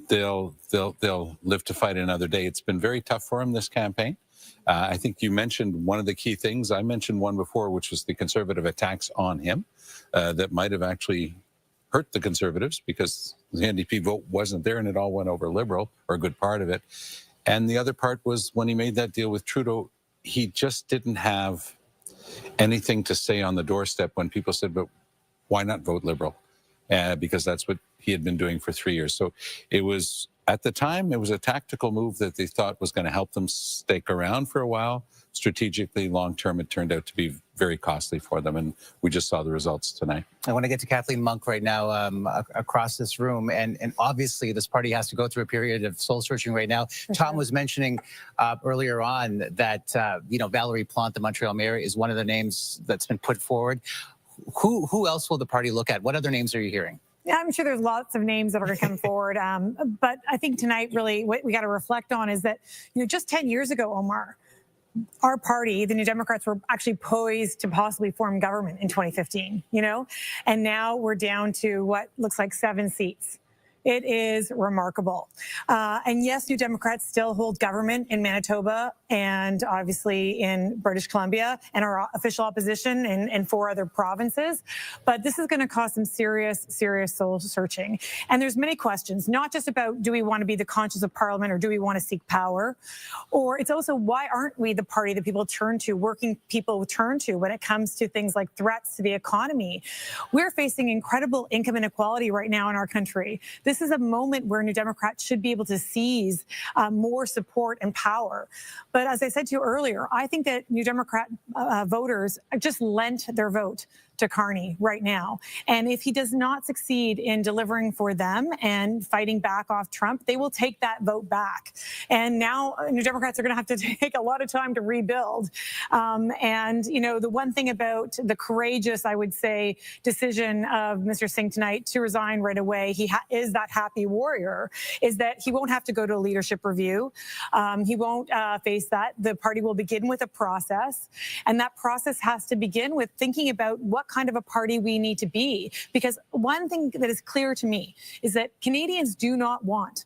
they'll live to fight another day. It's been very tough for him this campaign. I think you mentioned one of the key things. I mentioned one before, which was the Conservative attacks on him that might have actually hurt the Conservatives because the NDP vote wasn't there and it all went over Liberal, or a good part of it. And the other part was when he made that deal with Trudeau, he just didn't have anything to say on the doorstep when people said, but why not vote Liberal? Because that's what he had been doing for 3 years. So it was, at the time, it was a tactical move that they thought was going to help them stick around for a while. Strategically, long-term, it turned out to be very costly for them, and we just saw the results tonight. I want to get to Kathleen Monk right now across this room, and obviously this party has to go through a period of soul-searching right now. Tom was mentioning earlier on that Valerie Plante, the Montreal mayor, is one of the names that's been put forward. Who else will the party look at? What other names are you hearing? Yeah, I'm sure there's lots of names that are going to come forward. But I think tonight, really, what we got to reflect on is that, just 10 years ago, Omar, our party, the New Democrats, were actually poised to possibly form government in 2015, and now we're down to what looks like 7 seats. It is remarkable. And yes, New Democrats still hold government in Manitoba and obviously in British Columbia and our official opposition in 4 other provinces. But this is going to cause some serious soul searching. And there's many questions, not just about do we want to be the conscience of Parliament or do we want to seek power? Or it's also why aren't we the party that people turn to, working people turn to when it comes to things like threats to the economy? We're facing incredible income inequality right now in our country. This is a moment where New Democrats should be able to seize more support and power. But as I said to you earlier, I think that New Democrat voters just lent their vote to Carney right now. And if he does not succeed in delivering for them and fighting back off Trump, they will take that vote back. And now New Democrats are going to have to take a lot of time to rebuild. And, the one thing about the courageous, I would say, decision of Mr. Singh tonight to resign right away, he is that happy warrior, is that he won't have to go to a leadership review. He won't face that. The party will begin with a process. And that process has to begin with thinking about what kind of a party we need to be. Because one thing that is clear to me is that Canadians do not want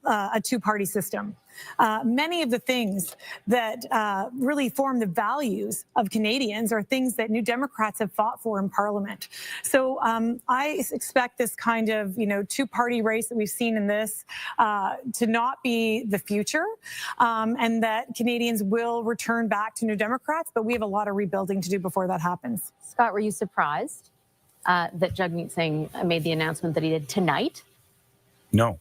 a two-party system. Many of the things that really form the values of Canadians are things that New Democrats have fought for in Parliament. So I expect this kind of, two-party race that we've seen in this to not be the future, and that Canadians will return back to New Democrats, but we have a lot of rebuilding to do before that happens. Scott, were you surprised that Jagmeet Singh made the announcement that he did tonight? No.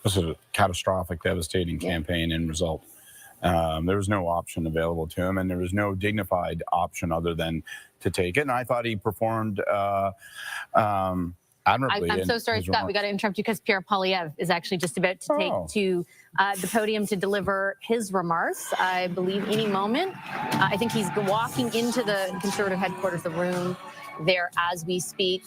This is a catastrophic, devastating campaign end result. There was no option available to him, and there was no dignified option other than to take it. And I thought he performed admirably. I'm so sorry, Scott. We got to interrupt you because Pierre Poilievre is actually just about to take to the podium to deliver his remarks. I believe any moment. I think he's walking into the Conservative headquarters, the room there as we speak.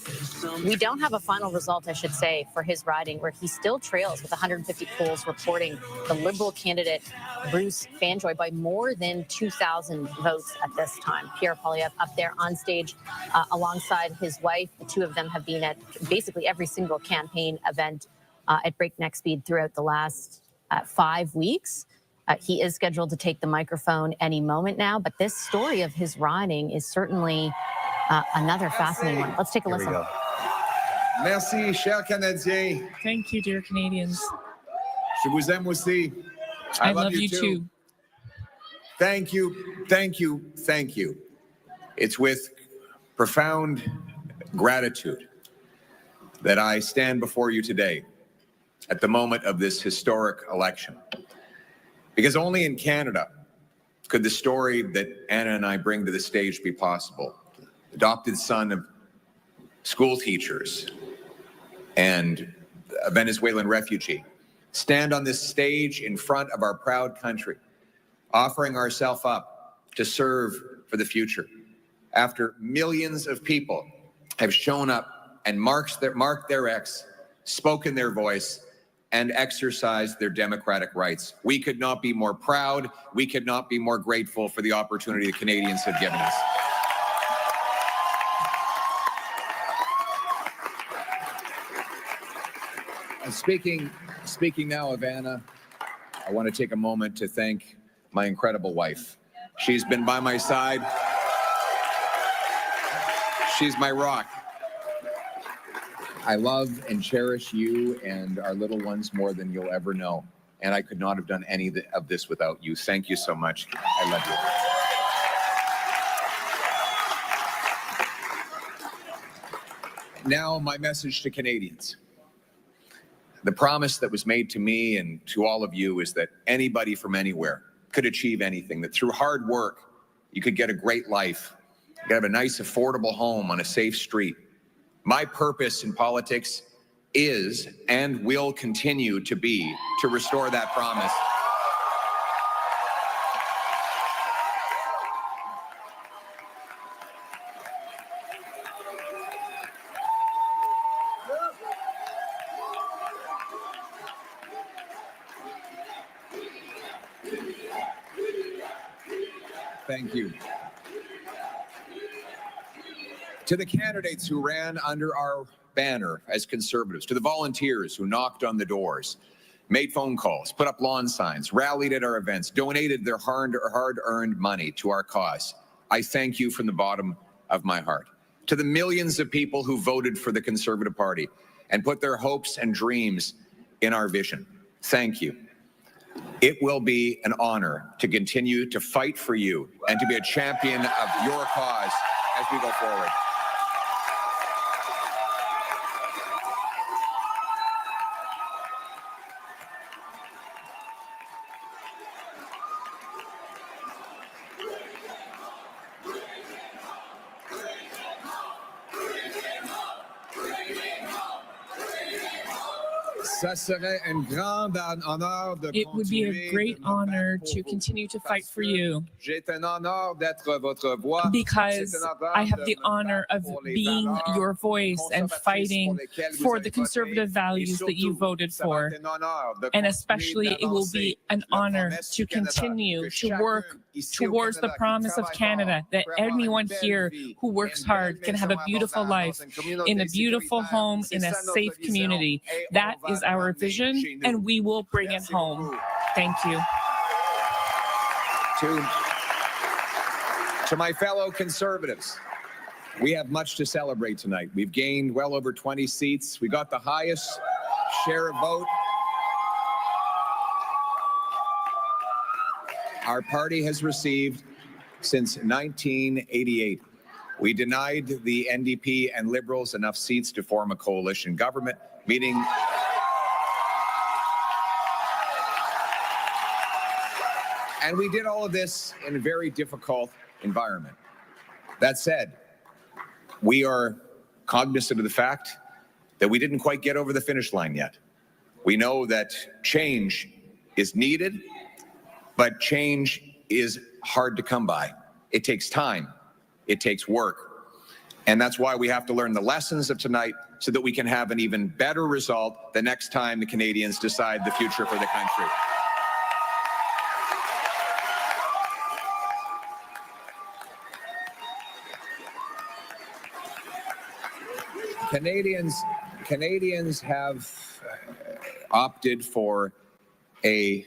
We don't have a final result, I should say, for his riding, where he still trails with 150 polls reporting the Liberal candidate, Bruce Fanjoy, by more than 2,000 votes at this time. Pierre Poilievre up there on stage alongside his wife. The two of them have been at basically every single campaign event at breakneck speed throughout the last 5 weeks. He is scheduled to take the microphone any moment now, but this story of his riding is certainly another fascinating one. Let's take a listen. Merci, chers Canadiens. Thank you, dear Canadians. Je vous aime aussi. I love you too. Thank you, thank you, thank you. It's with profound gratitude that I stand before you today at the moment of this historic election. Because only in Canada could the story that Anna and I bring to the stage be possible. Adopted son of school teachers and a Venezuelan refugee, stand on this stage in front of our proud country, offering ourselves up to serve for the future. After millions of people have shown up and marked their X, spoken their voice, and exercised their democratic rights. We could not be more proud. We could not be more grateful for the opportunity the Canadians have given us. Speaking now of Anna, I want to take a moment to thank my incredible wife. She's been by my side. She's my rock. I love and cherish you and our little ones more than you'll ever know. And I could not have done any of this without you. Thank you so much. I love you. Now, my message to Canadians. The promise that was made to me and to all of you is that anybody from anywhere could achieve anything, that through hard work, you could get a great life, you could have a nice, affordable home on a safe street. My purpose in politics is and will continue to be to restore that promise. Thank you. To the candidates who ran under our banner as Conservatives, to the volunteers who knocked on the doors, made phone calls, put up lawn signs, rallied at our events, donated their hard-earned money to our cause, I thank you from the bottom of my heart. To the millions of people who voted for the Conservative Party and put their hopes and dreams in our vision, thank you. It will be an honor to continue to fight for you and to be a champion of your cause as we go forward. It would be a great honor to continue to fight for you because I have the honor of being your voice and fighting for the conservative values that you voted for. And especially it will be an honor to continue to work towards the promise of Canada, that anyone here who works hard can have a beautiful life in a beautiful home in a safe community. That is our vision, and we will bring it home. Thank you. To my fellow Conservatives, we have much to celebrate tonight. We've gained well over 20 seats. We got the highest share of vote. Our party has received since 1988. We denied the NDP and Liberals enough seats to form a coalition government, meaning and we did all of this in a very difficult environment. That said, we are cognizant of the fact that we didn't quite get over the finish line yet. We know that change is needed, but change is hard to come by. It takes time. It takes work. And that's why we have to learn the lessons of tonight so that we can have an even better result the next time the Canadians decide the future for the country. Canadians have opted for a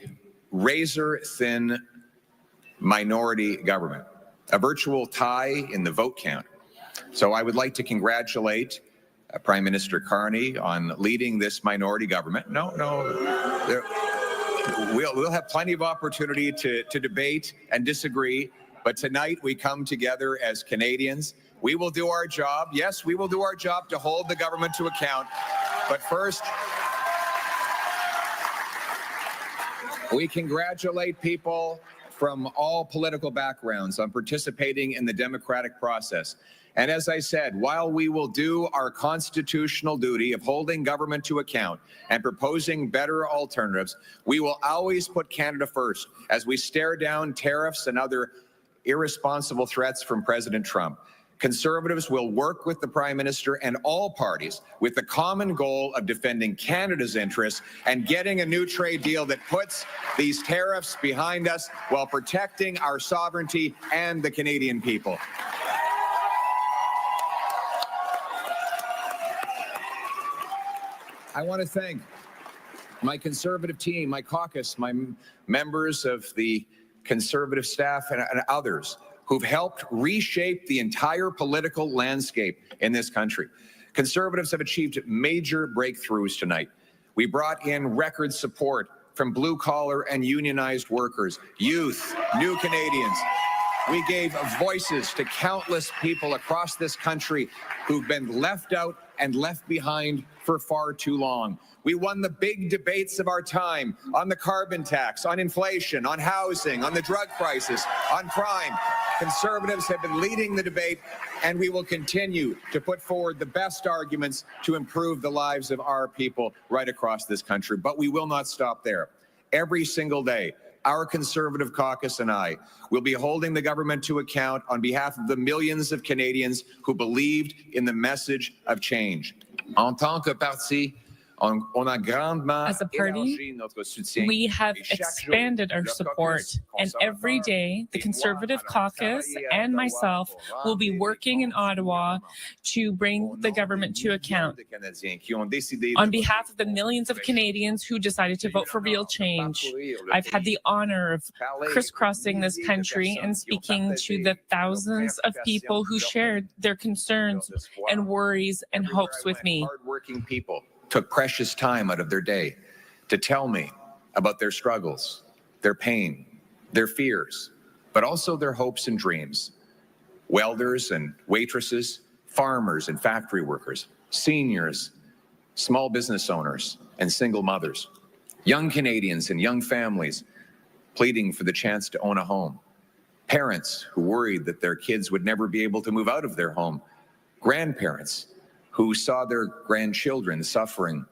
razor-thin minority government, a virtual tie in the vote count. So I would like to congratulate Prime Minister Carney on leading this minority government. We'll have plenty of opportunity to debate and disagree, but tonight we come together as Canadians. We will do our job. Yes, we will do our job to hold the government to account. But first, we congratulate people from all political backgrounds on participating in the democratic process. And as I said, while we will do our constitutional duty of holding government to account and proposing better alternatives, we will always put Canada first as we stare down tariffs and other irresponsible threats from President Trump. Conservatives will work with the Prime Minister and all parties with the common goal of defending Canada's interests and getting a new trade deal that puts these tariffs behind us while protecting our sovereignty and the Canadian people. I want to thank my Conservative team, my caucus, my members of the Conservative staff and others who've helped reshape the entire political landscape in this country. Conservatives have achieved major breakthroughs tonight. We brought in record support from blue-collar and unionized workers, youth, new Canadians. We gave voices to countless people across this country who've been left out and left behind for far too long. We won the big debates of our time on the carbon tax, on inflation, on housing, on the drug crisis, on crime. Conservatives have been leading the debate, and we will continue to put forward the best arguments to improve the lives of our people right across this country. But we will not stop there. Every single day, our Conservative caucus and I will be holding the government to account on behalf of the millions of Canadians who believed in the message of change. En tant que parti, as a party, we have expanded our support, and every day the Conservative caucus and myself will be working in Ottawa to bring the government to account. On behalf of the millions of Canadians who decided to vote for real change, I've had the honor of crisscrossing this country and speaking to the thousands of people who shared their concerns and worries and hopes with me. Hardworking people took precious time out of their day to tell me about their struggles, their pain, their fears, but also their hopes and dreams. Welders and waitresses, farmers and factory workers, seniors, small business owners, and single mothers, young Canadians and young families pleading for the chance to own a home, parents who worried that their kids would never be able to move out of their home, grandparents who saw their grandchildren suffering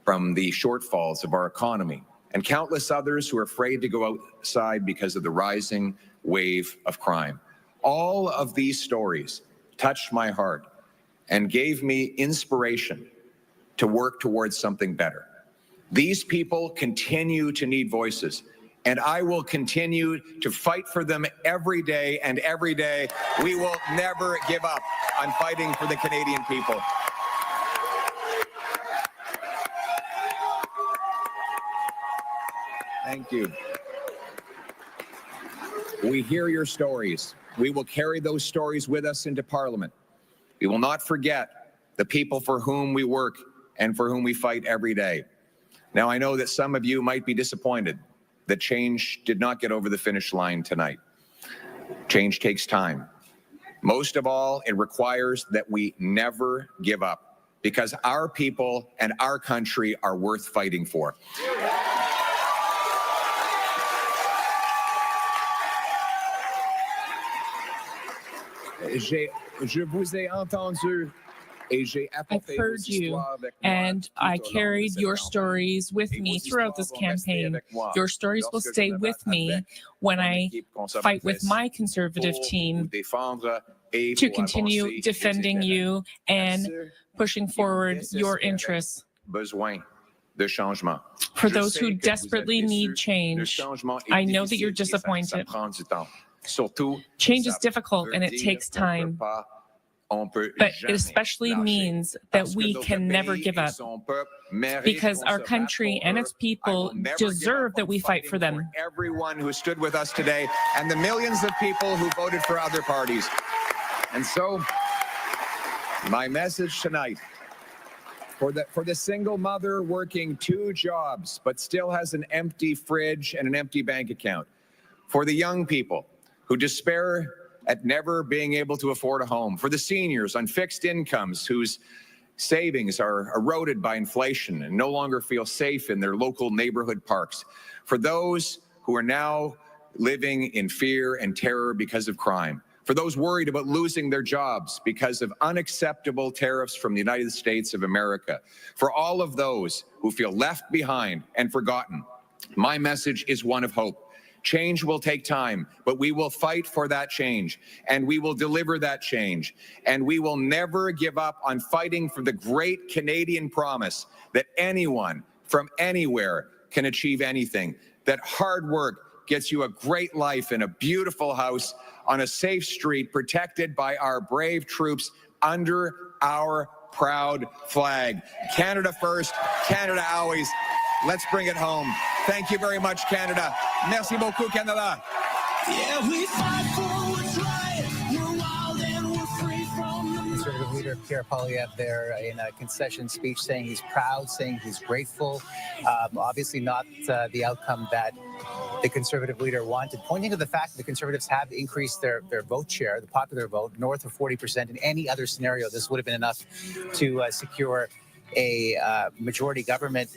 from the shortfalls of our economy, and countless others who are afraid to go outside because of the rising wave of crime. All of these stories touched my heart and gave me inspiration to work towards something better. These people continue to need voices, and I will continue to fight for them every day, and every day we will never give up on fighting for the Canadian people. Thank you. We hear your stories. We will carry those stories with us into Parliament. We will not forget the people for whom we work and for whom we fight every day. Now, I know that some of you might be disappointed that change did not get over the finish line tonight. Change takes time. Most of all, it requires that we never give up, because our people and our country are worth fighting for. Je vous ai entendu. I've heard you, and I carried your stories with me throughout this campaign. Your stories will stay with me when I fight with my Conservative team to continue defending you and pushing forward your interests. For those who desperately need change, I know that you're disappointed. Change is difficult and it takes time. But it especially means that we can never give up, because our country and its people deserve that we fight for them. Everyone who stood with us today and the millions of people who voted for other parties. And so, my message tonight, for the single mother working 2 jobs but still has an empty fridge and an empty bank account, for the young people who despair at never being able to afford a home, for the seniors on fixed incomes whose savings are eroded by inflation and no longer feel safe in their local neighborhood parks, for those who are now living in fear and terror because of crime, for those worried about losing their jobs because of unacceptable tariffs from the United States of America, for all of those who feel left behind and forgotten, my message is one of hope. Change will take time, but we will fight for that change, and we will deliver that change, and we will never give up on fighting for the great Canadian promise that anyone from anywhere can achieve anything, that hard work gets you a great life in a beautiful house on a safe street protected by our brave troops under our proud flag. Canada first, Canada always. Let's bring it home. Thank you very much, Canada. Merci beaucoup, Canada. Yeah, we fight for what's right. We're wild and we're free from the Conservative leader Pierre Poilievre there in a concession speech saying he's proud, saying he's grateful. Obviously not the outcome that the Conservative leader wanted, pointing to the fact that the Conservatives have increased their vote share, the popular vote, north of 40%. In any other scenario, this would have been enough to secure a majority government.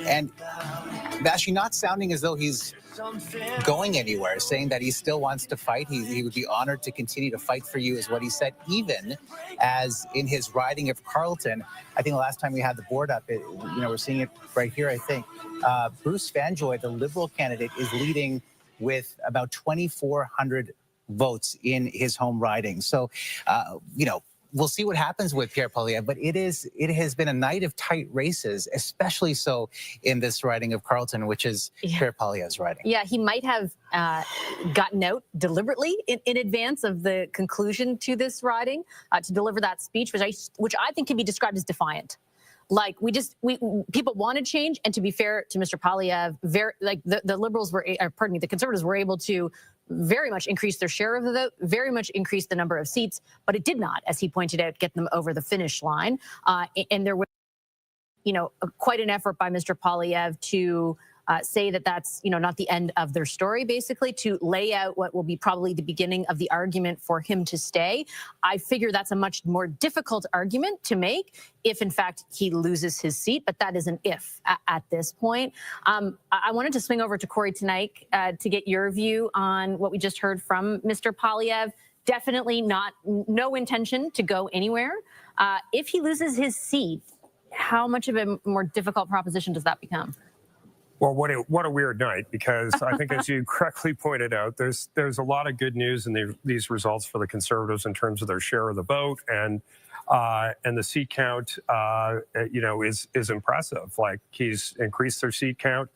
And actually not sounding as though he's going anywhere, saying that he still wants to fight. He would be honored to continue to fight for you, is what he said, even as in his riding of Carleton. I think the last time we had the board up, we're seeing it right here, I think. Bruce Vanjoy, the Liberal candidate, is leading with about 2,400 votes in his home riding. So, we'll see what happens with Pierre Poilievre, but it has been a night of tight races, especially so in this riding of Carleton, which is Pierre Poilievre's riding. Yeah, he might have gotten out deliberately in advance of the conclusion to this riding to deliver that speech, which I think can be described as defiant. Like people wanted change, and to be fair to Mr. Poilievre, the Liberals were, the Conservatives were able to very much increase their share of the vote, very much increase the number of seats, but it did not, as he pointed out, get them over the finish line. And there was, quite an effort by Mr. Poilievre to say that that's, not the end of their story, basically, to lay out what will be probably the beginning of the argument for him to stay. I figure that's a much more difficult argument to make if, in fact, he loses his seat, but that is an if at this point. I wanted to swing over to Corey tonight to get your view on what we just heard from Mr. Poilievre. Definitely no intention to go anywhere. If he loses his seat, how much of a more difficult proposition does that become? Well, what a weird night, because I think, as you correctly pointed out, there's a lot of good news in these results for the Conservatives in terms of their share of the vote, and the seat count, is impressive. Like, he's increased their seat count.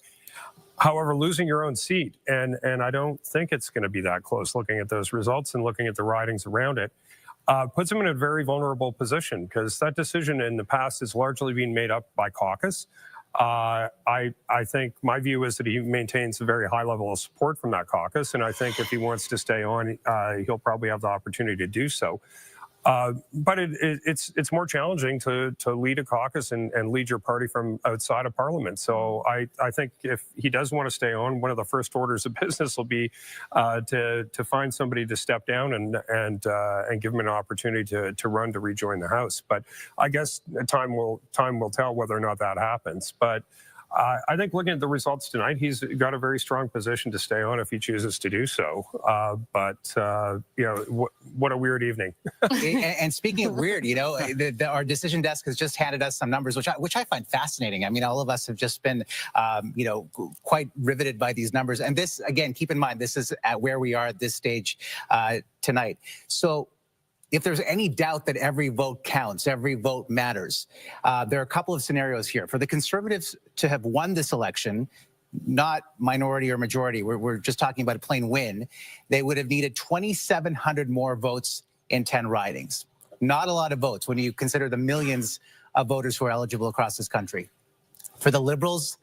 However, losing your own seat, and I don't think it's going to be that close, looking at those results and looking at the ridings around it, puts him in a very vulnerable position, because that decision in the past has largely been made up by caucus. I think my view is that he maintains a very high level of support from that caucus, and I think if he wants to stay on, he'll probably have the opportunity to do so. But it's more challenging to lead a caucus and lead your party from outside of Parliament. So I think if he does want to stay on, one of the first orders of business will be to find somebody to step down and give him an opportunity to run to rejoin the House. But I guess time will tell whether or not that happens. But I think looking at the results tonight, he's got a very strong position to stay on if he chooses to do so. What a weird evening. And speaking of weird, our decision desk has just handed us some numbers, which I find fascinating. I mean, all of us have just been, quite riveted by these numbers. And this, again, keep in mind, this is at where we are at this stage tonight. So, if there's any doubt that every vote counts, every vote matters, there are a couple of scenarios here. For the Conservatives to have won this election, not minority or majority, we're just talking about a plain win, they would have needed 2,700 more votes in 10 ridings. Not a lot of votes when you consider the millions of voters who are eligible across this country. For the Liberals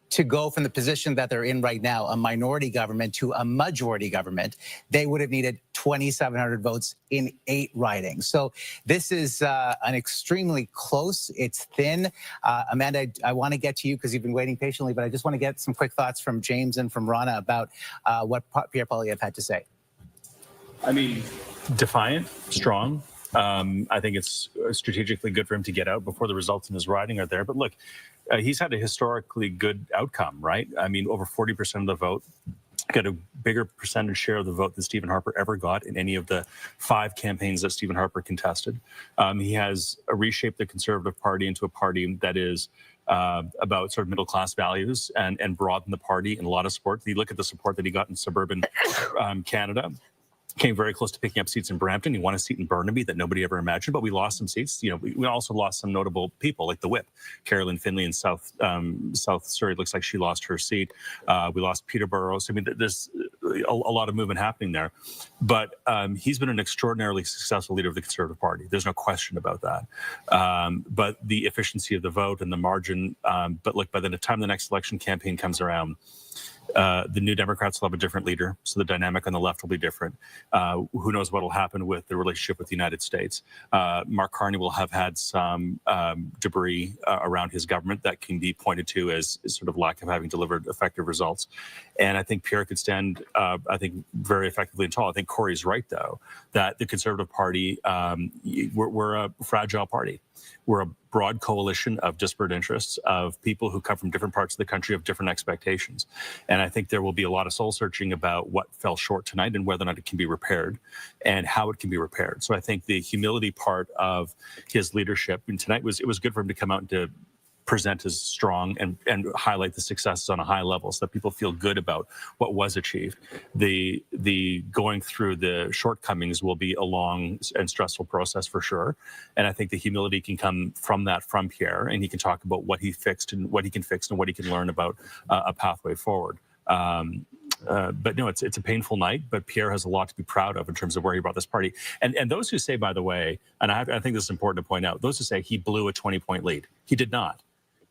to go from the position that they're in right now, a minority government, to a majority government, they would have needed 2,700 votes in 8 ridings. So this is an extremely close, it's thin. Amanda, I want to get to you because you've been waiting patiently, but I just want to get some quick thoughts from James and from Rana about what Pierre Poilievre had to say. I mean, defiant, strong. I think it's strategically good for him to get out before the results in his riding are there. But look, he's had a historically good outcome, right? I mean, over 40% of the vote, got a bigger percentage share of the vote than Stephen Harper ever got in any of the 5 campaigns that Stephen Harper contested. He has reshaped the Conservative Party into a party that is about sort of middle-class values and broadened the party in a lot of support. You look at the support that he got in suburban Canada. Came very close to picking up seats in Brampton. He won a seat in Burnaby that nobody ever imagined, but we lost some seats. We also lost some notable people, like the whip, Carolyn Finley in South Surrey. Looks like she lost her seat. We lost Peter Burrows. I mean, there's a lot of movement happening there. But he's been an extraordinarily successful leader of the Conservative Party. There's no question about that. But the efficiency of the vote and the margin, but look, by the time the next election campaign comes around, the New Democrats will have a different leader, so the dynamic on the left will be different. Who knows what will happen with the relationship with the United States? Mark Carney will have had some debris around his government that can be pointed to as sort of lack of having delivered effective results. And I think Pierre could stand, I think, very effectively and tall. I think Corey's right, though, that the Conservative Party, we're a fragile party. We're a broad coalition of disparate interests, of people who come from different parts of the country, of different expectations. And I think there will be a lot of soul searching about what fell short tonight and whether or not it can be repaired and how it can be repaired. So I think the humility part of his leadership, and tonight it was good for him to come out and to present as strong and highlight the successes on a high level so that people feel good about what was achieved. The going through the shortcomings will be a long and stressful process for sure. And I think the humility can come from that, from Pierre, and he can talk about what he fixed and what he can fix and what he can learn about a pathway forward. But no, it's a painful night, but Pierre has a lot to be proud of in terms of where he brought this party. And those who say, by the way, and I think this is important to point out, those who say he blew a 20-point lead, he did not.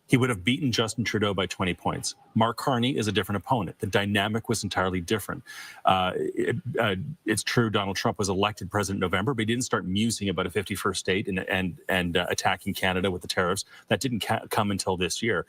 He would have beaten Justin Trudeau by 20 points. Mark Carney is a different opponent. The dynamic was entirely different. It's true Donald Trump was elected president in November, but he didn't start musing about a 51st state and attacking Canada with the tariffs. That didn't come until this year.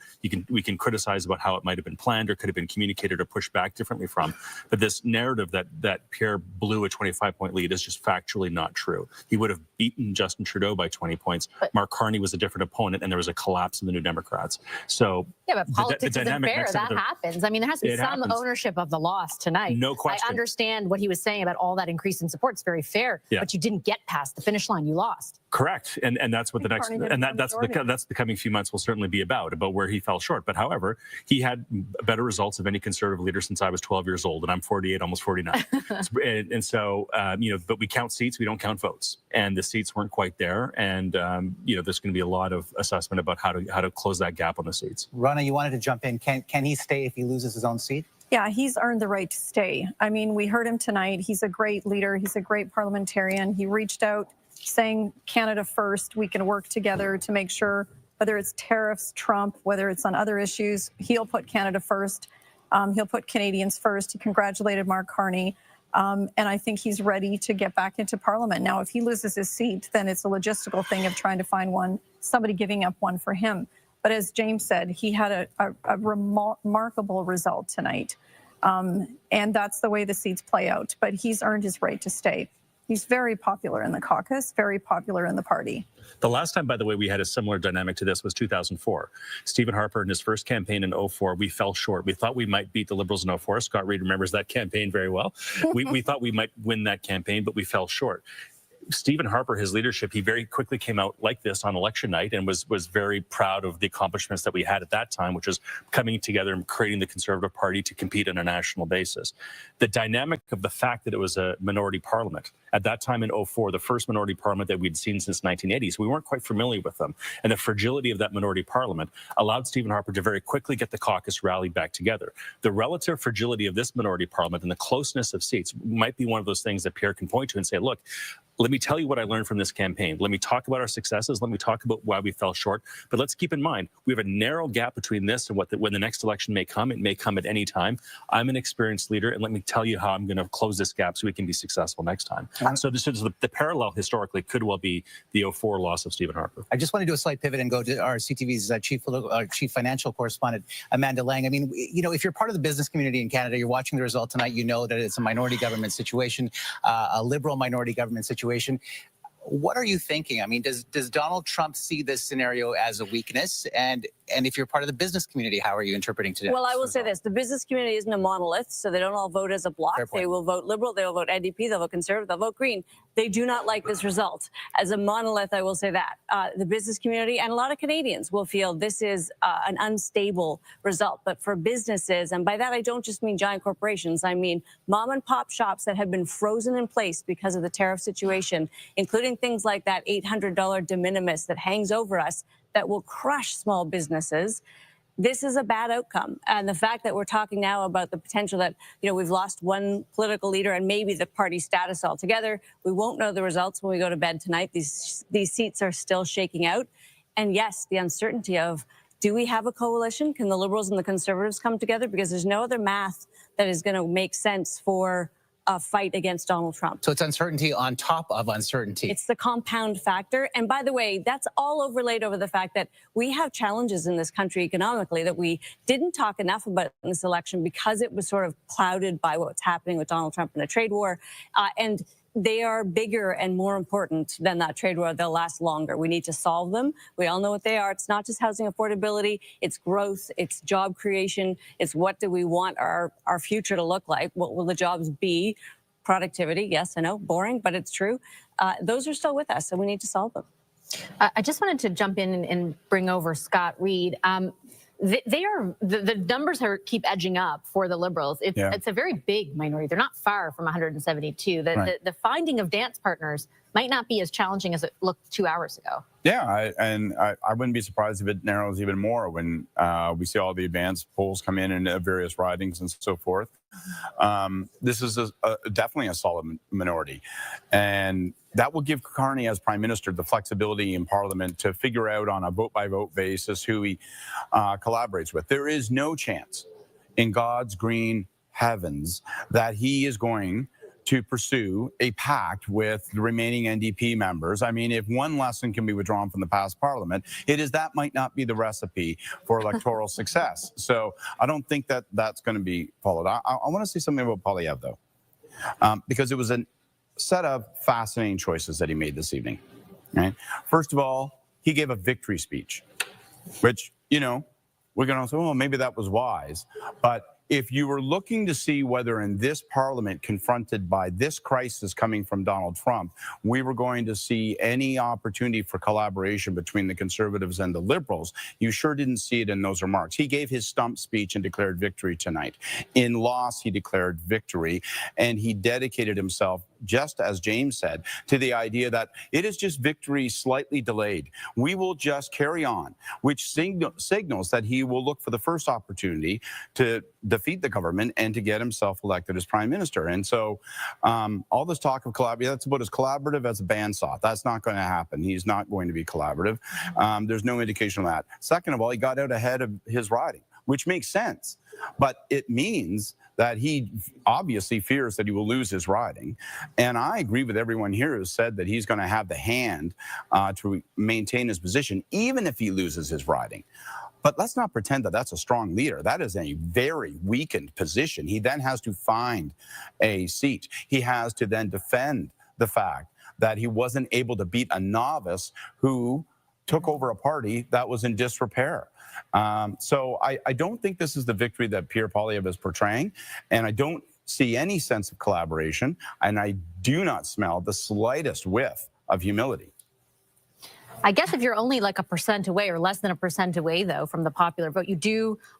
We can criticize about how it might have been planned or could have been communicated or pushed back differently from. But this narrative that Pierre blew a 25-point lead is just factually not true. He would have beaten Justin Trudeau by 20 points. But Mark Carney was a different opponent, and there was a collapse in the New Democrats. So yeah, but politics isn't fair. That happens. I mean, there has to be some ownership of the loss tonight. No question. I understand what he was saying about all that increase in support. It's very fair, but you didn't get past the finish line. You lost. Correct, and that's what the next that's the coming few months will certainly be about where he fell short. But however, he had better results of any Conservative leader since I was 12 years old, and I'm 48, almost 49. and so but we count seats, we don't count votes, and the seats weren't quite there. And there's going to be a lot of assessment about how to close that gap on the seats. Rana, you wanted to jump in. Can he stay if he loses his own seat? Yeah, he's earned the right to stay. I mean, we heard him tonight. He's a great leader. He's a great parliamentarian. He reached out saying Canada first. We can work together to make sure, whether it's tariffs, Trump, whether it's on other issues, he'll put Canada first. He'll put Canadians first. He congratulated Mark Carney. And I think he's ready to get back into Parliament. Now, if he loses his seat, then it's a logistical thing of trying to find somebody giving up one for him. But as James said, he had a remarkable result tonight. And that's the way the seats play out. But he's earned his right to stay. He's very popular in the caucus, very popular in the party. The last time, by the way, we had a similar dynamic to this was 2004. Stephen Harper, in his first campaign in 2004, we fell short. We thought we might beat the Liberals in 2004. Scott Reid remembers that campaign very well. We thought we might win that campaign, but we fell short. Stephen Harper, his leadership, he very quickly came out like this on election night and was very proud of the accomplishments that we had at that time, which was coming together and creating the Conservative Party to compete on a national basis. The dynamic of the fact that it was a minority parliament, at that time in 2004, the first minority parliament that we'd seen since 1980s, we weren't quite familiar with them. And the fragility of that minority parliament allowed Stephen Harper to very quickly get the caucus rallied back together. The relative fragility of this minority parliament and the closeness of seats might be one of those things that Pierre can point to and say, look, let me tell you what I learned from this campaign. Let me talk about our successes. Let me talk about why we fell short. But let's keep in mind, we have a narrow gap between this and when the next election may come. It may come at any time. I'm an experienced leader, and let me tell you how I'm going to close this gap so we can be successful next time. So this is the parallel historically could well be the 2004 loss of Stephen Harper. I just want to do a slight pivot and go to our CTV's chief financial correspondent, Amanda Lang. I mean, if you're part of the business community in Canada, you're watching the result tonight, you know that it's a minority government situation, a liberal minority government situation. What are you thinking? I mean, does Donald Trump see this scenario as a weakness? And if you're part of the business community, how are you interpreting today? Well, I will say this. The business community isn't a monolith, so they don't all vote as a bloc. They will vote Liberal, they will vote NDP, they'll vote Conservative, they'll vote Green. They do not like this result. As a monolith, I will say that. The business community and a lot of Canadians will feel this is an unstable result. But for businesses, and by that I don't just mean giant corporations, I mean mom and pop shops that have been frozen in place because of the tariff situation, including things like that $800 de minimis that hangs over us, that will crush small businesses. this is a bad outcome. And the fact that we're talking now about the potential that, we've lost one political leader and maybe the party status altogether, we won't know the results when we go to bed tonight. These seats are still shaking out. And yes, the uncertainty of, do we have a coalition? Can the Liberals and the Conservatives come together? Because there's no other math that is going to make sense for a fight against Donald Trump. So it's uncertainty on top of uncertainty. It's the compound factor. And by the way, that's all overlaid over the fact that we have challenges in this country economically that we didn't talk enough about in this election because it was sort of clouded by what's happening with Donald Trump and a trade war. And they are bigger and more important than that trade war. They'll last longer. We need to solve them. We all know what they are. It's not just housing affordability. It's growth. It's job creation. It's what do we want our future to look like? What will the jobs be? Productivity. Yes, I know, boring, but it's true. Those are still with us, and we need to solve them. I just wanted to jump in and bring over Scott Reid. The numbers keep edging up for the Liberals. It's a very big minority. They're not far from 172. The finding of dance partners might not be as challenging as it looked 2 hours ago. Yeah, I wouldn't be surprised if it narrows even more when we see all the advanced polls come in various ridings and so forth. This is definitely a solid minority. And that will give Carney as Prime Minister the flexibility in Parliament to figure out on a vote-by-vote basis who he collaborates with. There is no chance in God's green heavens that he is going to pursue a pact with the remaining NDP members. I mean, if one lesson can be withdrawn from the past Parliament, it is that might not be the recipe for electoral success. So I don't think that that's going to be followed. I want to say something about Poilievre, though, because it was a set of fascinating choices that he made this evening. Right? First of all, he gave a victory speech, which, we're going to say, well, maybe that was wise. But if you were looking to see whether in this Parliament confronted by this crisis coming from Donald Trump, we were going to see any opportunity for collaboration between the Conservatives and the Liberals, you sure didn't see it in those remarks. He gave his stump speech and declared victory tonight. In loss, he declared victory, and he dedicated himself, just as James said, to the idea that it is just victory slightly delayed. We will just carry on, which signals that he will look for the first opportunity to defeat the government and to get himself elected as Prime Minister. And so all this talk of collaborative, that's about as collaborative as a bandsaw. That's not going to happen. He's not going to be collaborative. There's no indication of that. Second of all, he got out ahead of his riding, which makes sense. But it means that he obviously fears that he will lose his riding. And I agree with everyone here who said that he's going to have the hand to maintain his position, even if he loses his riding. But let's not pretend that that's a strong leader. That is a very weakened position. He then has to find a seat. He has to then defend the fact that he wasn't able to beat a novice who took over a party that was in disrepair. So I don't think this is the victory that Pierre Poilievre is portraying, and I don't see any sense of collaboration, and I do not smell the slightest whiff of humility. I guess if you're only like 1% away or less than 1% away, though, from the popular vote,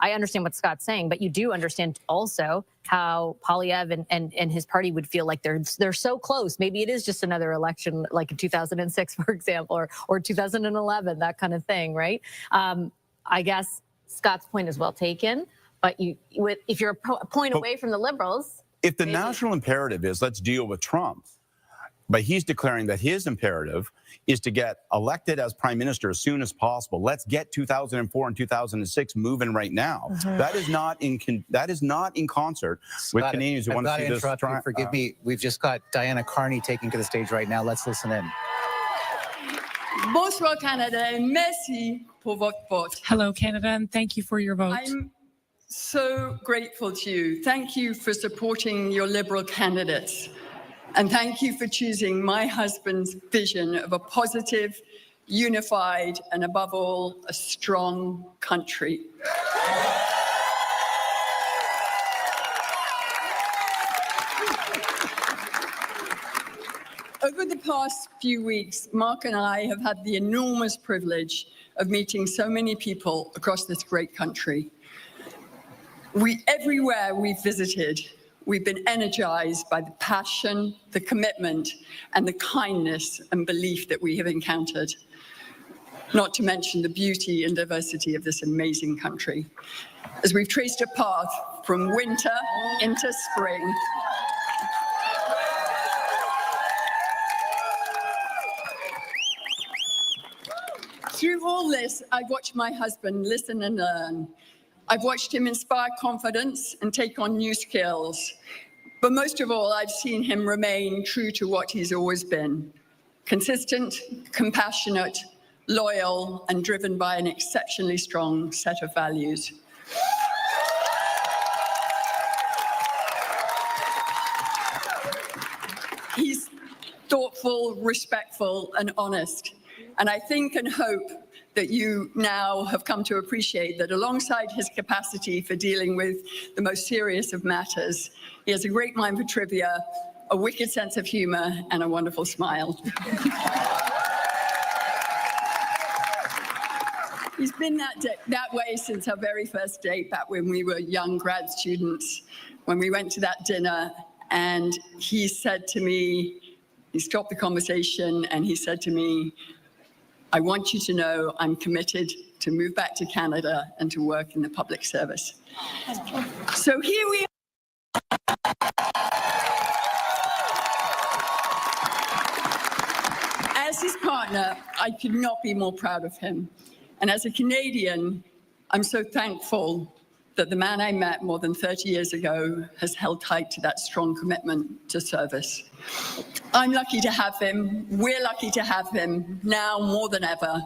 I understand what Scott's saying, but you do understand also how Poilievre and his party would feel like they're so close. Maybe it is just another election like in 2006, for example, or 2011, that kind of thing, right? I guess Scott's point is well taken, but if you're a point away from the Liberals. If the national imperative is let's deal with Trump, but he's declaring that his imperative is to get elected as Prime Minister as soon as possible. Let's get 2004 and 2006 moving right now. That is not in concert with Canadians who want to see this. Forgive me. We've just got Diana Carney taking to the stage right now. Let's listen in. Bonsoir Canada, et merci pour votre vote. Hello, Canada, and thank you for your vote. I'm so grateful to you. Thank you for supporting your Liberal candidates. And thank you for choosing my husband's vision of a positive, unified, and above all, a strong country. Over the past few weeks, Mark and I have had the enormous privilege of meeting so many people across this great country. Everywhere we've visited, we've been energized by the passion, the commitment, and the kindness and belief that we have encountered. not to mention the beauty and diversity of this amazing country. As we've traced a path from winter into spring, through all this, I've watched my husband listen and learn. I've watched him inspire confidence and take on new skills. But most of all, I've seen him remain true to what he's always been: consistent, compassionate, loyal, and driven by an exceptionally strong set of values. He's thoughtful, respectful, and honest. And I think and hope that you now have come to appreciate that alongside his capacity for dealing with the most serious of matters, he has a great mind for trivia, a wicked sense of humor, and a wonderful smile. He's been that way since our very first date, back when we were young grad students, when we went to that dinner, and he said to me, he stopped the conversation and he said to me, "I want you to know I'm committed to move back to Canada and to work in the public service." So here we are. As his partner, I could not be more proud of him. And as a Canadian, I'm so thankful that the man I met more than 30 years ago has held tight to that strong commitment to service. I'm lucky to have him. We're lucky to have him now more than ever.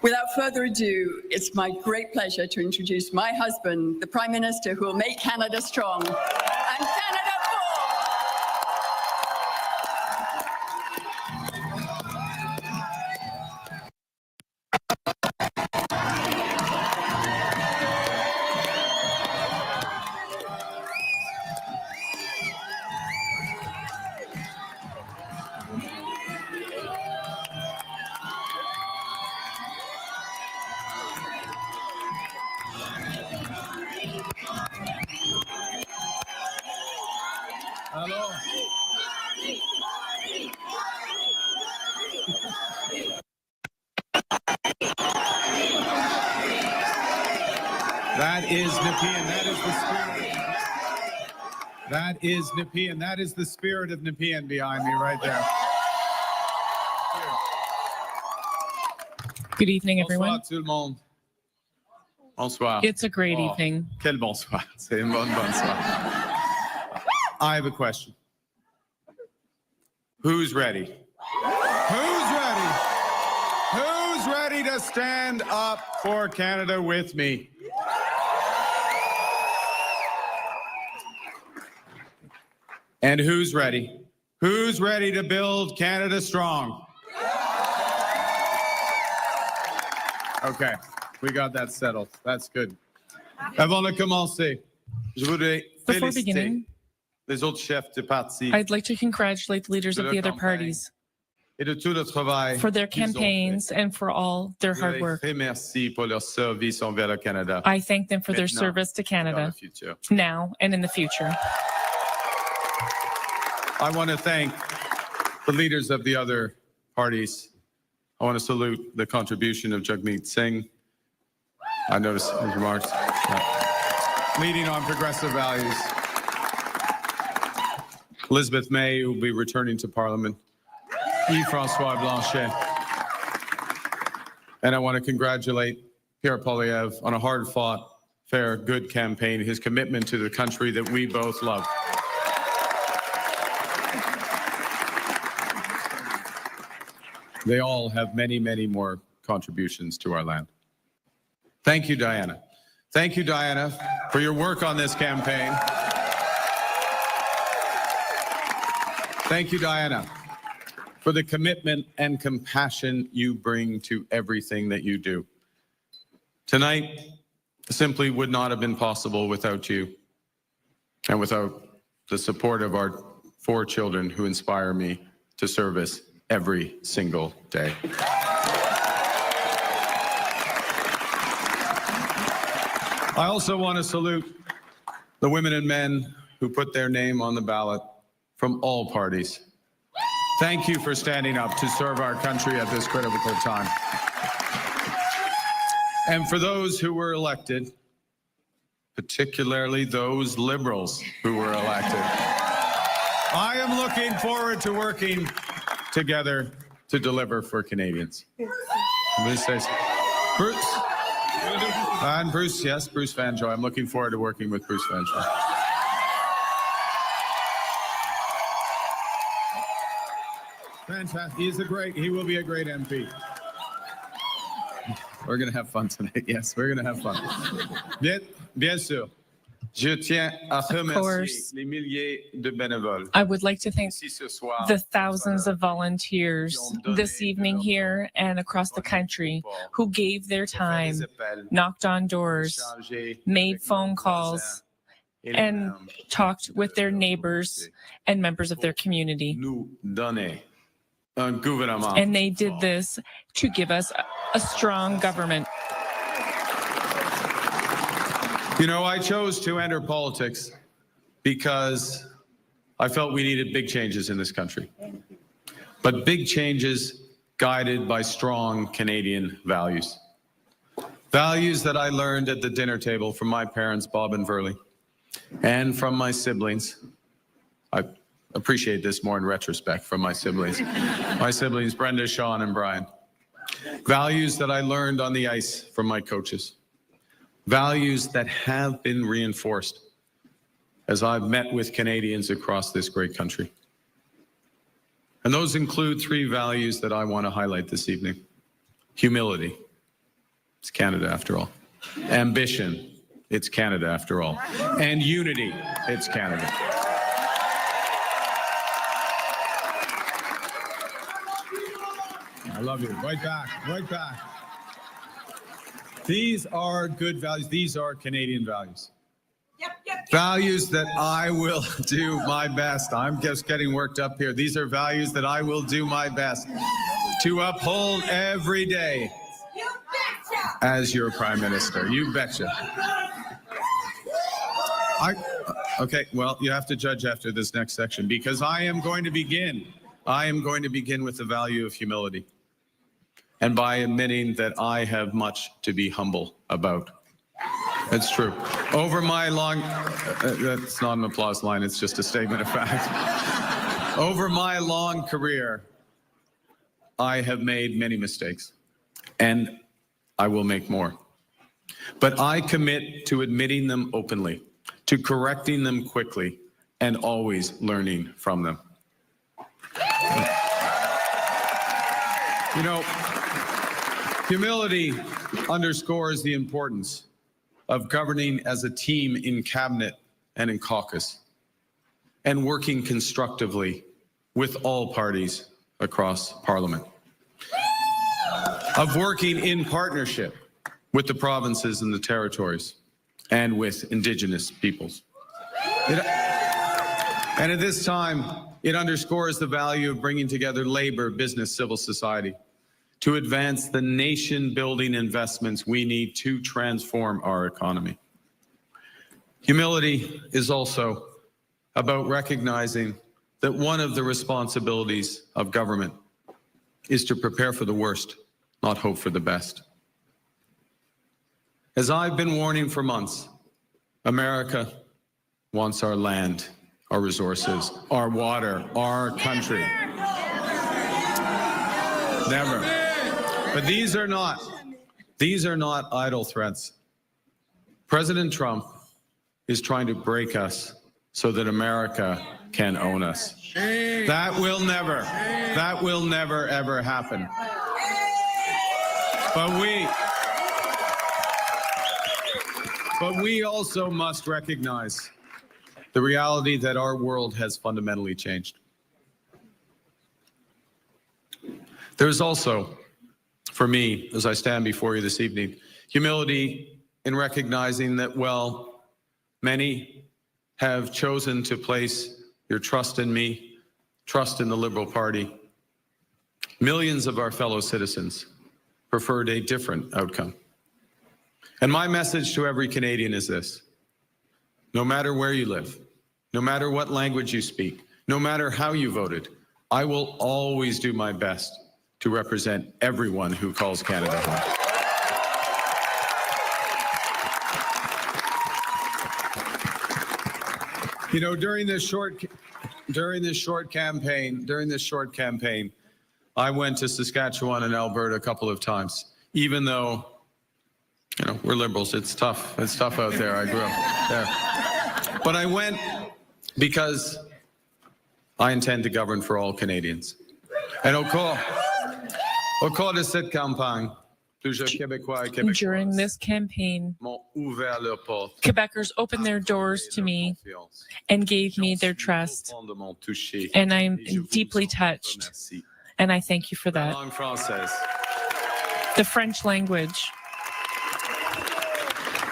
Without further ado, it's my great pleasure to introduce my husband, the Prime Minister who will make Canada strong and Canada full. That is Nepean. That is the spirit. That is Nepean. That is the spirit of Nepean behind me right there. Good evening, everyone. Bonsoir tout le monde. Bonsoir. It's a great evening. Quel bonsoir. C'est un bon bonsoir. I have a question. Who's ready? Who's ready? Who's ready to stand up for Canada with me? And who's ready? Who's ready to build Canada strong? Okay, we got that settled. That's good. Avant de commencer, je voudrais Before féliciter beginning, les autres chefs de parti I'd like to congratulate the leaders of the other parties et de tout le travail for their qu'ils ont fait. campaigns and for all their Je hard les work. remercie pour leur service envers le Canada. I thank them for their Maintenant, service to dans le Canada futur. now and in the future. I want to thank the leaders of the other parties. I want to salute the contribution of Jagmeet Singh. I noticed his remarks. Leading on progressive values. Elizabeth May, who will be returning to Parliament. Yves-François Blanchet. And I want to congratulate Pierre Poilievre on a hard-fought, fair, good campaign, his commitment to the country that we both love. They all have many, many more contributions to our land. Thank you, Diana. Thank you, Diana, for your work on this campaign. Thank you, Diana, for the commitment and compassion you bring to everything that you do. Tonight simply would not have been possible without you and without the support of our 4 children who inspire me to service every single day. I also want to salute the women and men who put their name on the ballot from all parties. Thank you for standing up to serve our country at this critical time. And for those who were elected, particularly those Liberals who were elected, I am looking forward to working together to deliver for Canadians. Bruce, and Bruce, yes, Bruce Vanjoy. I'm looking forward to working with Bruce Vanjoy. Fantastic. He will be a great MP. We're going to have fun tonight. Yes, we're going to have fun. Bien sûr. Je tiens à remercier les milliers de bénévoles. I would like to thank the thousands of volunteers this evening here and across the country who gave their time, knocked on doors, made phone calls, and talked with their neighbors and members of their community. And they did this to give us a strong government. You know, I chose to enter politics because I felt we needed big changes in this country. But big changes guided by strong Canadian values. Values that I learned at the dinner table from my parents, Bob and Verley, and from my siblings. I appreciate this more in retrospect from my siblings. My siblings, Brenda, Sean, and Brian. Values that I learned on the ice from my coaches. Values that have been reinforced as I've met with Canadians across this great country. And those include three values that I want to highlight this evening. Humility. It's Canada after all. Ambition. It's Canada after all. And unity. It's Canada. I love you. Right back. Right back. These are good values. These are Canadian values. Values that I will do my best. I'm just getting worked up here. These are values that I will do my best to uphold every day as your Prime Minister. You betcha. Okay, well, you have to judge after this next section because I am going to begin with the value of humility. And by admitting that I have much to be humble about. That's true. Over my long, that's not an applause line, it's just a statement of fact. Over my long career, I have made many mistakes, and I will make more. But I commit to admitting them openly, to correcting them quickly, and always learning from them. You know, humility underscores the importance of governing as a team in cabinet and in caucus, and working constructively with all parties across Parliament, of working in partnership with the provinces and the territories, and with Indigenous peoples. And at this time, it underscores the value of bringing together labor, business, civil society, to advance the nation-building investments we need to transform our economy. Humility is also about recognizing that one of the responsibilities of government is to prepare for the worst, not hope for the best. As I've been warning for months, America wants our land, our resources, our water, our country. Never. But these are not idle threats. President Trump is trying to break us so that America can own us. That will never ever happen. But we also must recognize the reality that our world has fundamentally changed. There's also, for me, as I stand before you this evening, humility in recognizing that, well, many have chosen to place your trust in me, trust in the Liberal Party. Millions of our fellow citizens preferred a different outcome. And my message to every Canadian is this: no matter where you live, no matter what language you speak, no matter how you voted, I will always do my best to represent everyone who calls Canada home. You know, during this short campaign, I went to Saskatchewan and Alberta a couple of times, even though, you know, we're liberals. It's tough. It's tough out there. I grew up there. But I went because I intend to govern for all Canadians. And au cours de cette campagne, plusieurs Québécois et Québécoises During this campaign, m'ont ouvert leurs portes. Quebecers opened their doors to me and gave me their trust. Profondément touché. And I'm Et je vous deeply en touched. remercie. And I thank you for La that. langue française. The French language,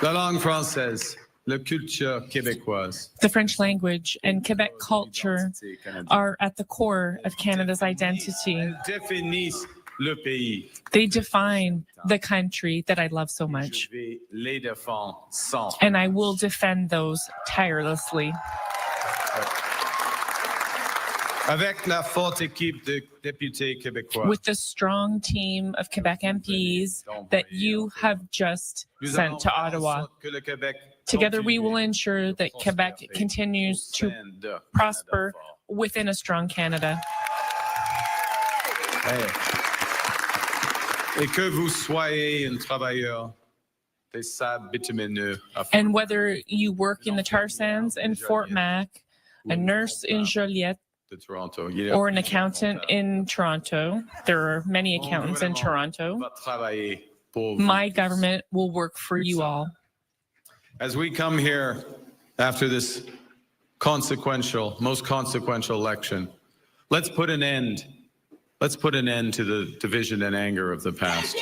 La langue française, la culture québécoise. the French language, and Quebec culture are at the core of Canada's identity. Elles définissent le pays. They define the country that I love so much. Je vais les défendre sans. And I will defend those tirelessly. Avec la forte équipe de députés québécois. With the strong team of Quebec MPs that you have just Nous allons sent to faire en Ottawa. sorte que le Québec Together, we will continue ensure that Quebec prospérer continues au to sein de prosper Canada fort. within a strong Canada. Et que vous soyez un travailleur des sables bitumineux à And whether you work in the tar sands in Fort Mac, a nurse in Joliette, de Toronto, il y a- or an accountant in Toronto, there are many accountants in Toronto, va travailler pour vous. my government will work for you all. As we come here after this most consequential election, let's put an end to the division and anger of the past.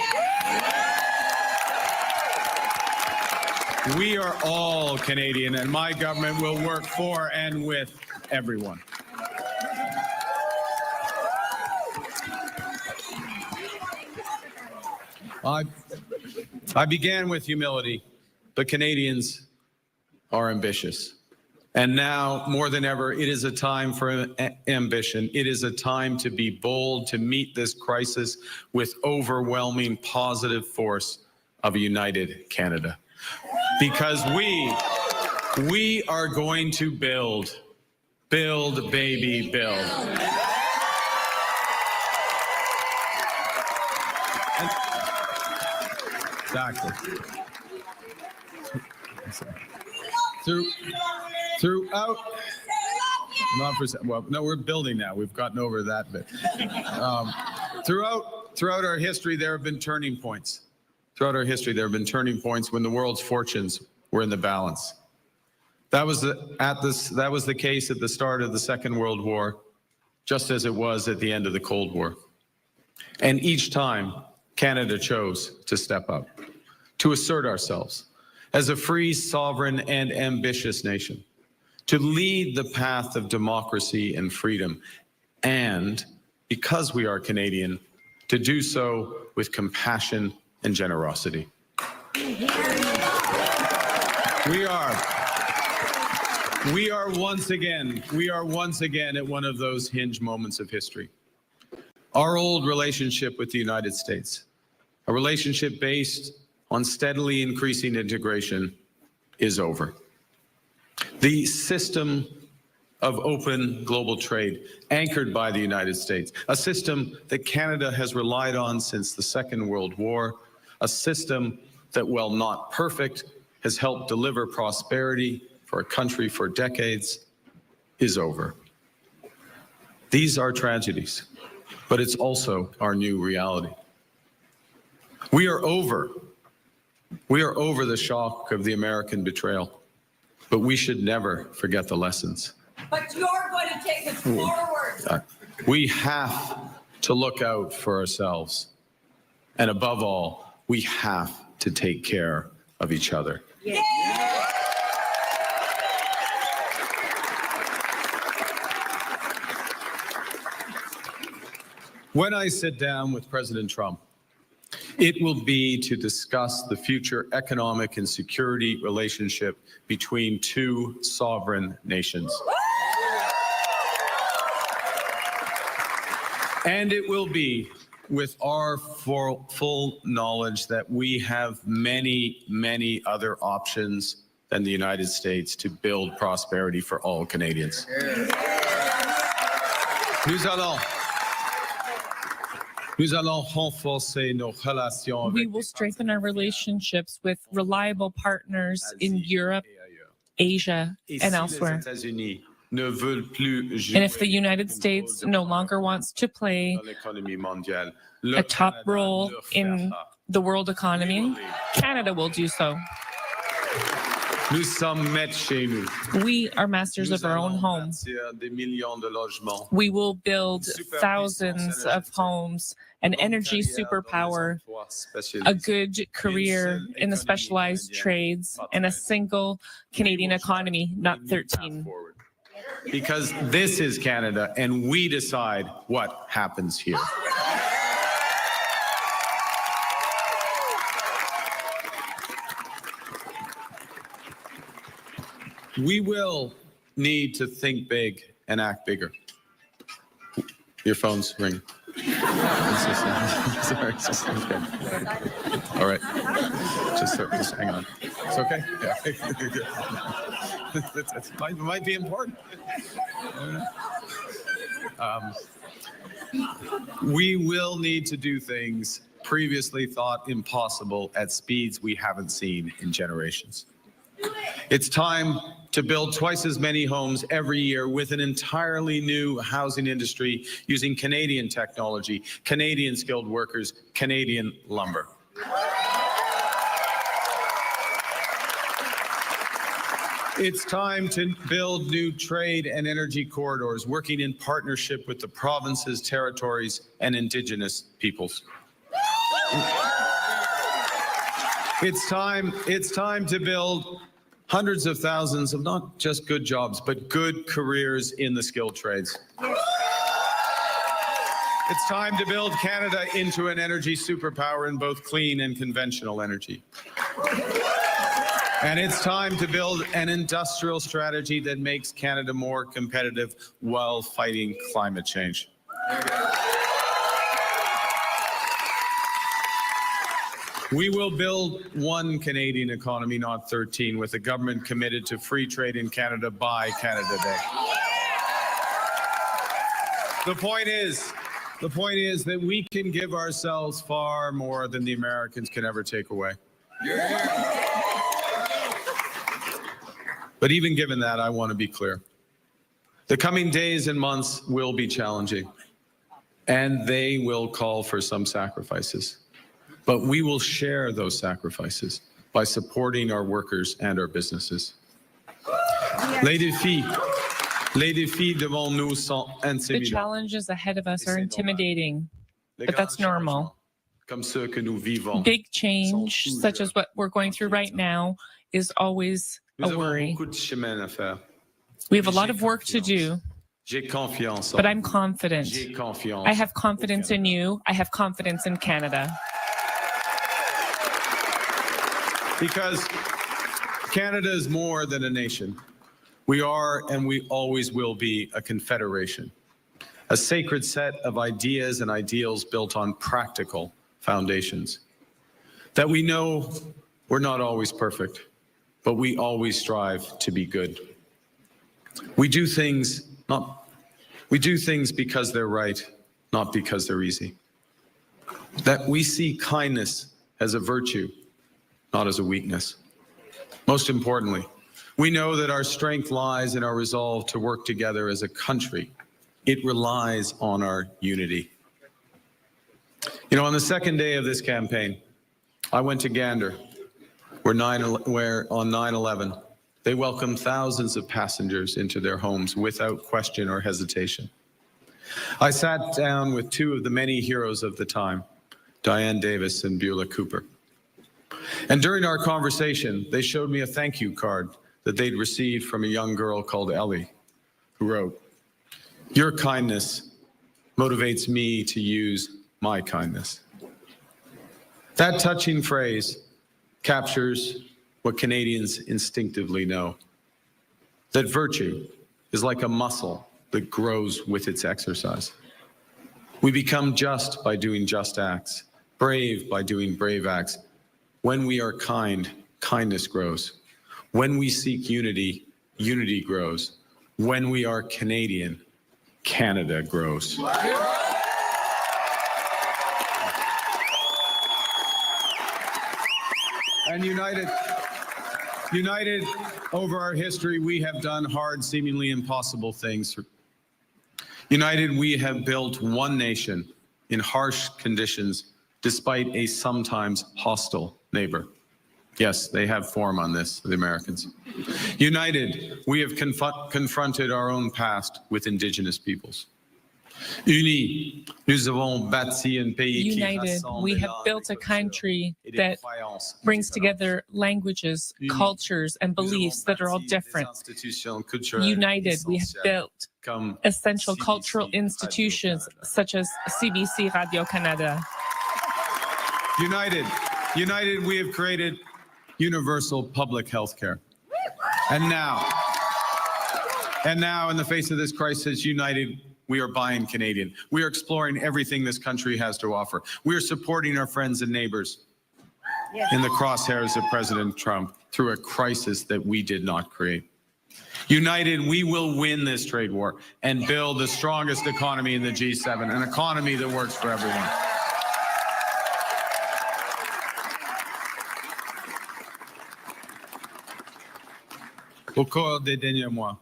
We are all Canadian, and my government will work for and with everyone. I began with humility, but Canadians are ambitious. And now, more than ever, it is a time for ambition. It is a time to be bold, to meet this crisis with overwhelming positive force of a united Canada. Because we are going to build, baby, build. Exactly. Throughout, not for, well, no, we're building now. We've gotten over that bit. Throughout our history, there have been turning points. Throughout our history, there have been turning points when the world's fortunes were in the balance. That was the case at the start of the Second World War, just as it was at the end of the Cold War. And each time, Canada chose to step up, to assert ourselves as a free, sovereign, and ambitious nation, to lead the path of democracy and freedom, and, because we are Canadian, to do so with compassion and generosity. We are once again at one of those hinge moments of history. Our old relationship with the United States, a relationship based on steadily increasing integration, is over. The system of open global trade anchored by the United States, a system that Canada has relied on since the Second World War, a system that, while not perfect, has helped deliver prosperity for a country for decades, is over. These are tragedies, but it's also our new reality. We are over the shock of the American betrayal, but we should never forget the lessons. But you're going to take us forward. We have to look out for ourselves. And above all, we have to take care of each other. Yeah. When I sit down with President Trump, it will be to discuss the future economic and security relationship between two sovereign nations. And it will be with our full knowledge that we have many, many other options than the United States to build prosperity for all Canadians. Nous allons renforcer nos relations We avec will strengthen our relationships with reliable partners in Europe, Asia, and elsewhere. ne veulent plus jouer And if the United States no longer wants to play dans l'économie mondiale, a top role in the world economy, Canada will do so. Nous sommes maîtres chez nous. We are masters of our own home. Bâtir des millions de logements. We will build thousands of homes, an energy superpower, a good career in the specialized trades, and a single Canadian economy, not 13. Because this is Canada and we decide what happens here. We will need to think big and act bigger. Your phone's ringing. Sorry, it's just okay. All right. Just hang on. It's okay? Yeah. It might be important. We will need to do things previously thought impossible at speeds we haven't seen in generations. It's time to build twice as many homes every year with an entirely new housing industry using Canadian technology, Canadian skilled workers, Canadian lumber. It's time to build new trade and energy corridors, working in partnership with the provinces, territories, and Indigenous peoples. It's time to build hundreds of thousands of not just good jobs, but good careers in the skilled trades. It's time to build Canada into an energy superpower in both clean and conventional energy. And it's time to build an industrial strategy that makes Canada more competitive while fighting climate change. We will build one Canadian economy, not 13, with a government committed to free trade in Canada by Canada Day. The point is that we can give ourselves far more than the Americans can ever take away. But even given that, I want to be clear. The coming days and months will be challenging, and they will call for some sacrifices. But we will share those sacrifices by supporting our workers and our businesses. Les défis devant nous sont The intimidatants. challenges ahead of us are intimidating, but that's normal. Comme ceux que nous vivons. Big change, such as what we're going through right now, is always Nous a avons worry. beaucoup de chemin à faire. We have a lot of work to do, J'ai confiance. but I'm confident. J'ai confiance. I have confidence in you. I have confidence in Canada. Because Canada is more than a nation. We are and we always will be a confederation, a sacred set of ideas and ideals built on practical foundations. That we know we're not always perfect, but we always strive to be good. We do things because they're right, not because they're easy. That we see kindness as a virtue, not as a weakness. Most importantly, we know that our strength lies in our resolve to work together as a country. It relies on our unity. You know, on the second day of this campaign, I went to Gander, where on 9/11, they welcomed thousands of passengers into their homes without question or hesitation. I sat down with two of the many heroes of the time, Diane Davis and Beulah Cooper. And during our conversation, they showed me a thank you card that they'd received from a young girl called Ellie, who wrote, "Your kindness motivates me to use my kindness." That touching phrase captures what Canadians instinctively know, that virtue is like a muscle that grows with its exercise. We become just by doing just acts, brave by doing brave acts. When we are kind, kindness grows. When we seek unity, unity grows. When we are Canadian, Canada grows. And united over our history, we have done hard, seemingly impossible things. United, we have built one nation in harsh conditions, despite a sometimes hostile neighbor. Yes, they have form on this, the Americans. United, we have confronted our own past with Indigenous peoples. Unis, nous avons bâti un pays qui United, rassemble we les have langues, built a les country cultures et les that croyances brings différentes. together languages, cultures, and Nous avons beliefs that are all bâti des different. institutions culturelles United, we have essentielles, built comme essential CBC, cultural Radio-Canada. institutions such as CBC Radio-Canada. United, we have created universal public health care. And now, in the face of this crisis, united, we are buying Canadian. We are exploring everything this country has to offer. We are supporting our friends and neighbors in the crosshairs of President Trump through a crisis that we did not create. United, we will win this trade war and build the strongest economy in the G7, an economy that works for everyone. Au cours des derniers mois,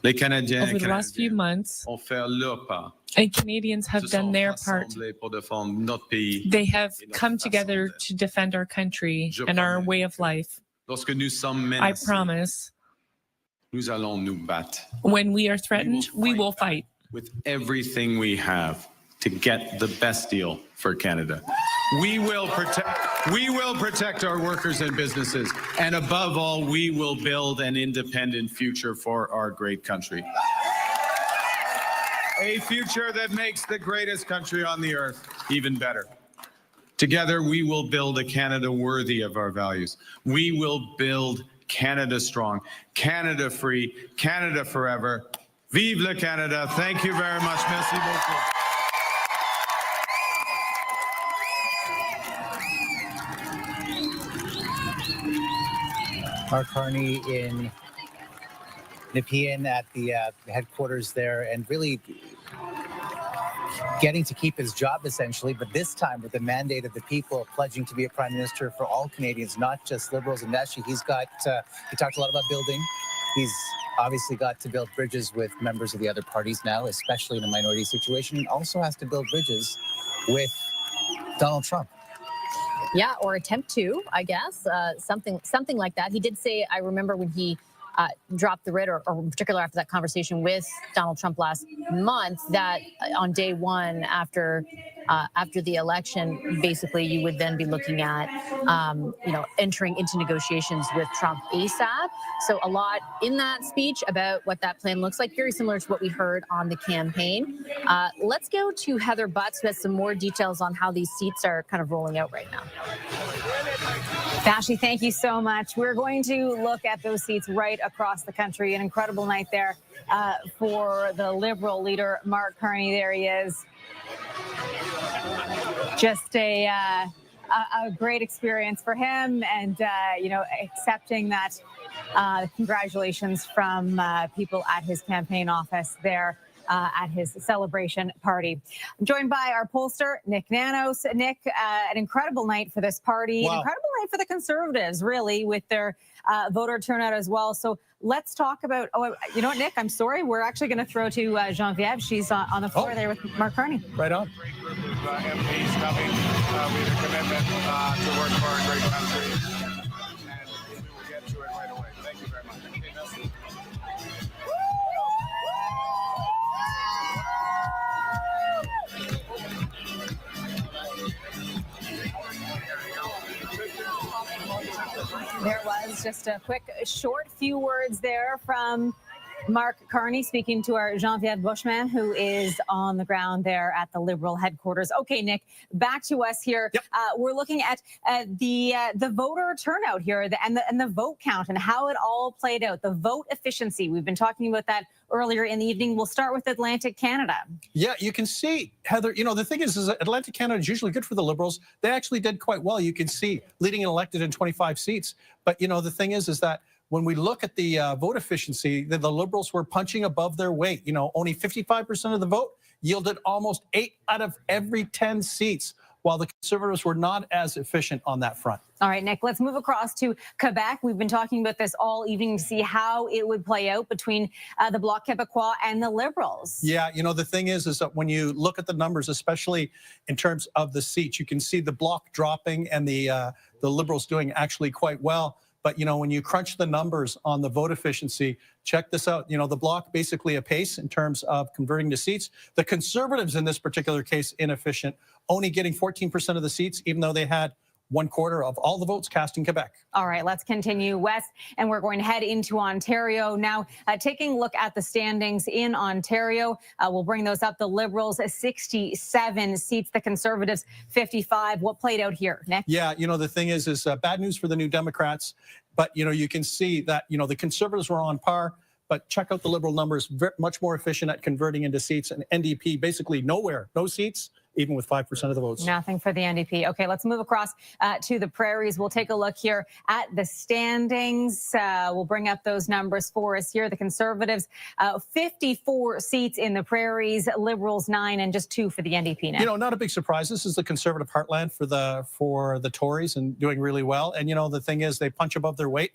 les Canadiens Over et the last few Canadiennes months, ont fait leur part. and Canadians have Se done sont their part. rassemblés pour défendre notre pays. They have et notre come façon together d'être. to defend our country Je and our promets way of life. Lorsque nous sommes I menacés, promise, nous allons nous battre when we are threatened, we will fight with everything we have to get the best deal for Canada. We will protect our workers and businesses, and above all, we will build an independent future for our great country. A future that makes the greatest country on the earth even better. Together, we will build a Canada worthy of our values. We will build Canada strong, Canada free, Canada forever. Vive le Canada. Thank you very much. Merci beaucoup. Mark Carney in Nepean at the headquarters there, and really getting to keep his job essentially, but this time with the mandate of the people, pledging to be a prime minister for all Canadians, not just Liberals. And actually, he talked a lot about building. He's obviously got to build bridges with members of the other parties now, especially in a minority situation, and also has to build bridges with Donald Trump. Yeah, or attempt to, I guess, something like that. He did say, I remember when he dropped the writ, or in particular after that conversation with Donald Trump last month, that on day one after the election, basically you would then be looking at, entering into negotiations with Trump ASAP. So a lot in that speech about what that plan looks like, very similar to what we heard on the campaign. Let's go to Heather Butts, who has some more details on how these seats are kind of rolling out right now. Vashti, thank you so much. We're going to look at those seats right across the country. An incredible night there for the Liberal leader, Mark Carney. There he is. Just a great experience for him, and accepting that congratulations from people at his campaign office there at his celebration party. I'm joined by our pollster, Nick Nanos. Nick, an incredible night for this party, Wow. an incredible night for the Conservatives, really, with their voter turnout as well. So let's talk about, you know what, Nick, I'm sorry. We're actually going to throw to Geneviève. She's on the floor there with Mark Carney. Right on. Great group of MPs coming with a commitment to work for our great country. And we will get to it right away. Thank you very much. There was just a quick, short few words there from Mark Carney speaking to our Geneviève Bushman, who is on the ground there at the Liberal headquarters. Okay, Nick, back to us here. Yep. We're looking at the voter turnout here and the vote count and how it all played out, the vote efficiency. We've been talking about that earlier in the evening. We'll start with Atlantic Canada. Yeah, you can see, Heather, the thing is Atlantic Canada is usually good for the Liberals. They actually did quite well. You can see leading and elected in 25 seats. But, the thing is that when we look at the vote efficiency, the Liberals were punching above their weight. You know, only 55% of the vote yielded almost 8 out of every 10 seats, while the Conservatives were not as efficient on that front. All right, Nick, let's move across to Quebec. We've been talking about this all evening to see how it would play out between the Bloc Québécois and the Liberals. Yeah, you know, the thing is that when you look at the numbers, especially in terms of the seats, you can see the Bloc dropping and the Liberals doing actually quite well. But, you know, when you crunch the numbers on the vote efficiency, check this out. You know, the Bloc basically a pace in terms of converting to seats. The Conservatives in this particular case, inefficient, only getting 14% of the seats, even though they had 1/4 of all the votes cast in Quebec. All right, let's continue west, and we're going to head into Ontario now. Taking a look at the standings in Ontario, we'll bring those up. The Liberals 67 seats, the Conservatives 55. What played out here, Nick? Yeah, you know, the thing is bad news for the New Democrats, but, you know, you can see that, you know, the Conservatives were on par, but check out the Liberal numbers, much more efficient at converting into seats, and NDP basically nowhere, no seats, even with 5% of the votes. Nothing for the NDP. Okay, let's move across to the prairies. We'll take a look here at the standings. We'll bring up those numbers for us here. The Conservatives, 54 seats in the prairies, Liberals 9, and just 2 for the NDP now. You know, not a big surprise. This is the Conservative heartland for the Tories and doing really well. And, you know, the thing is they punch above their weight.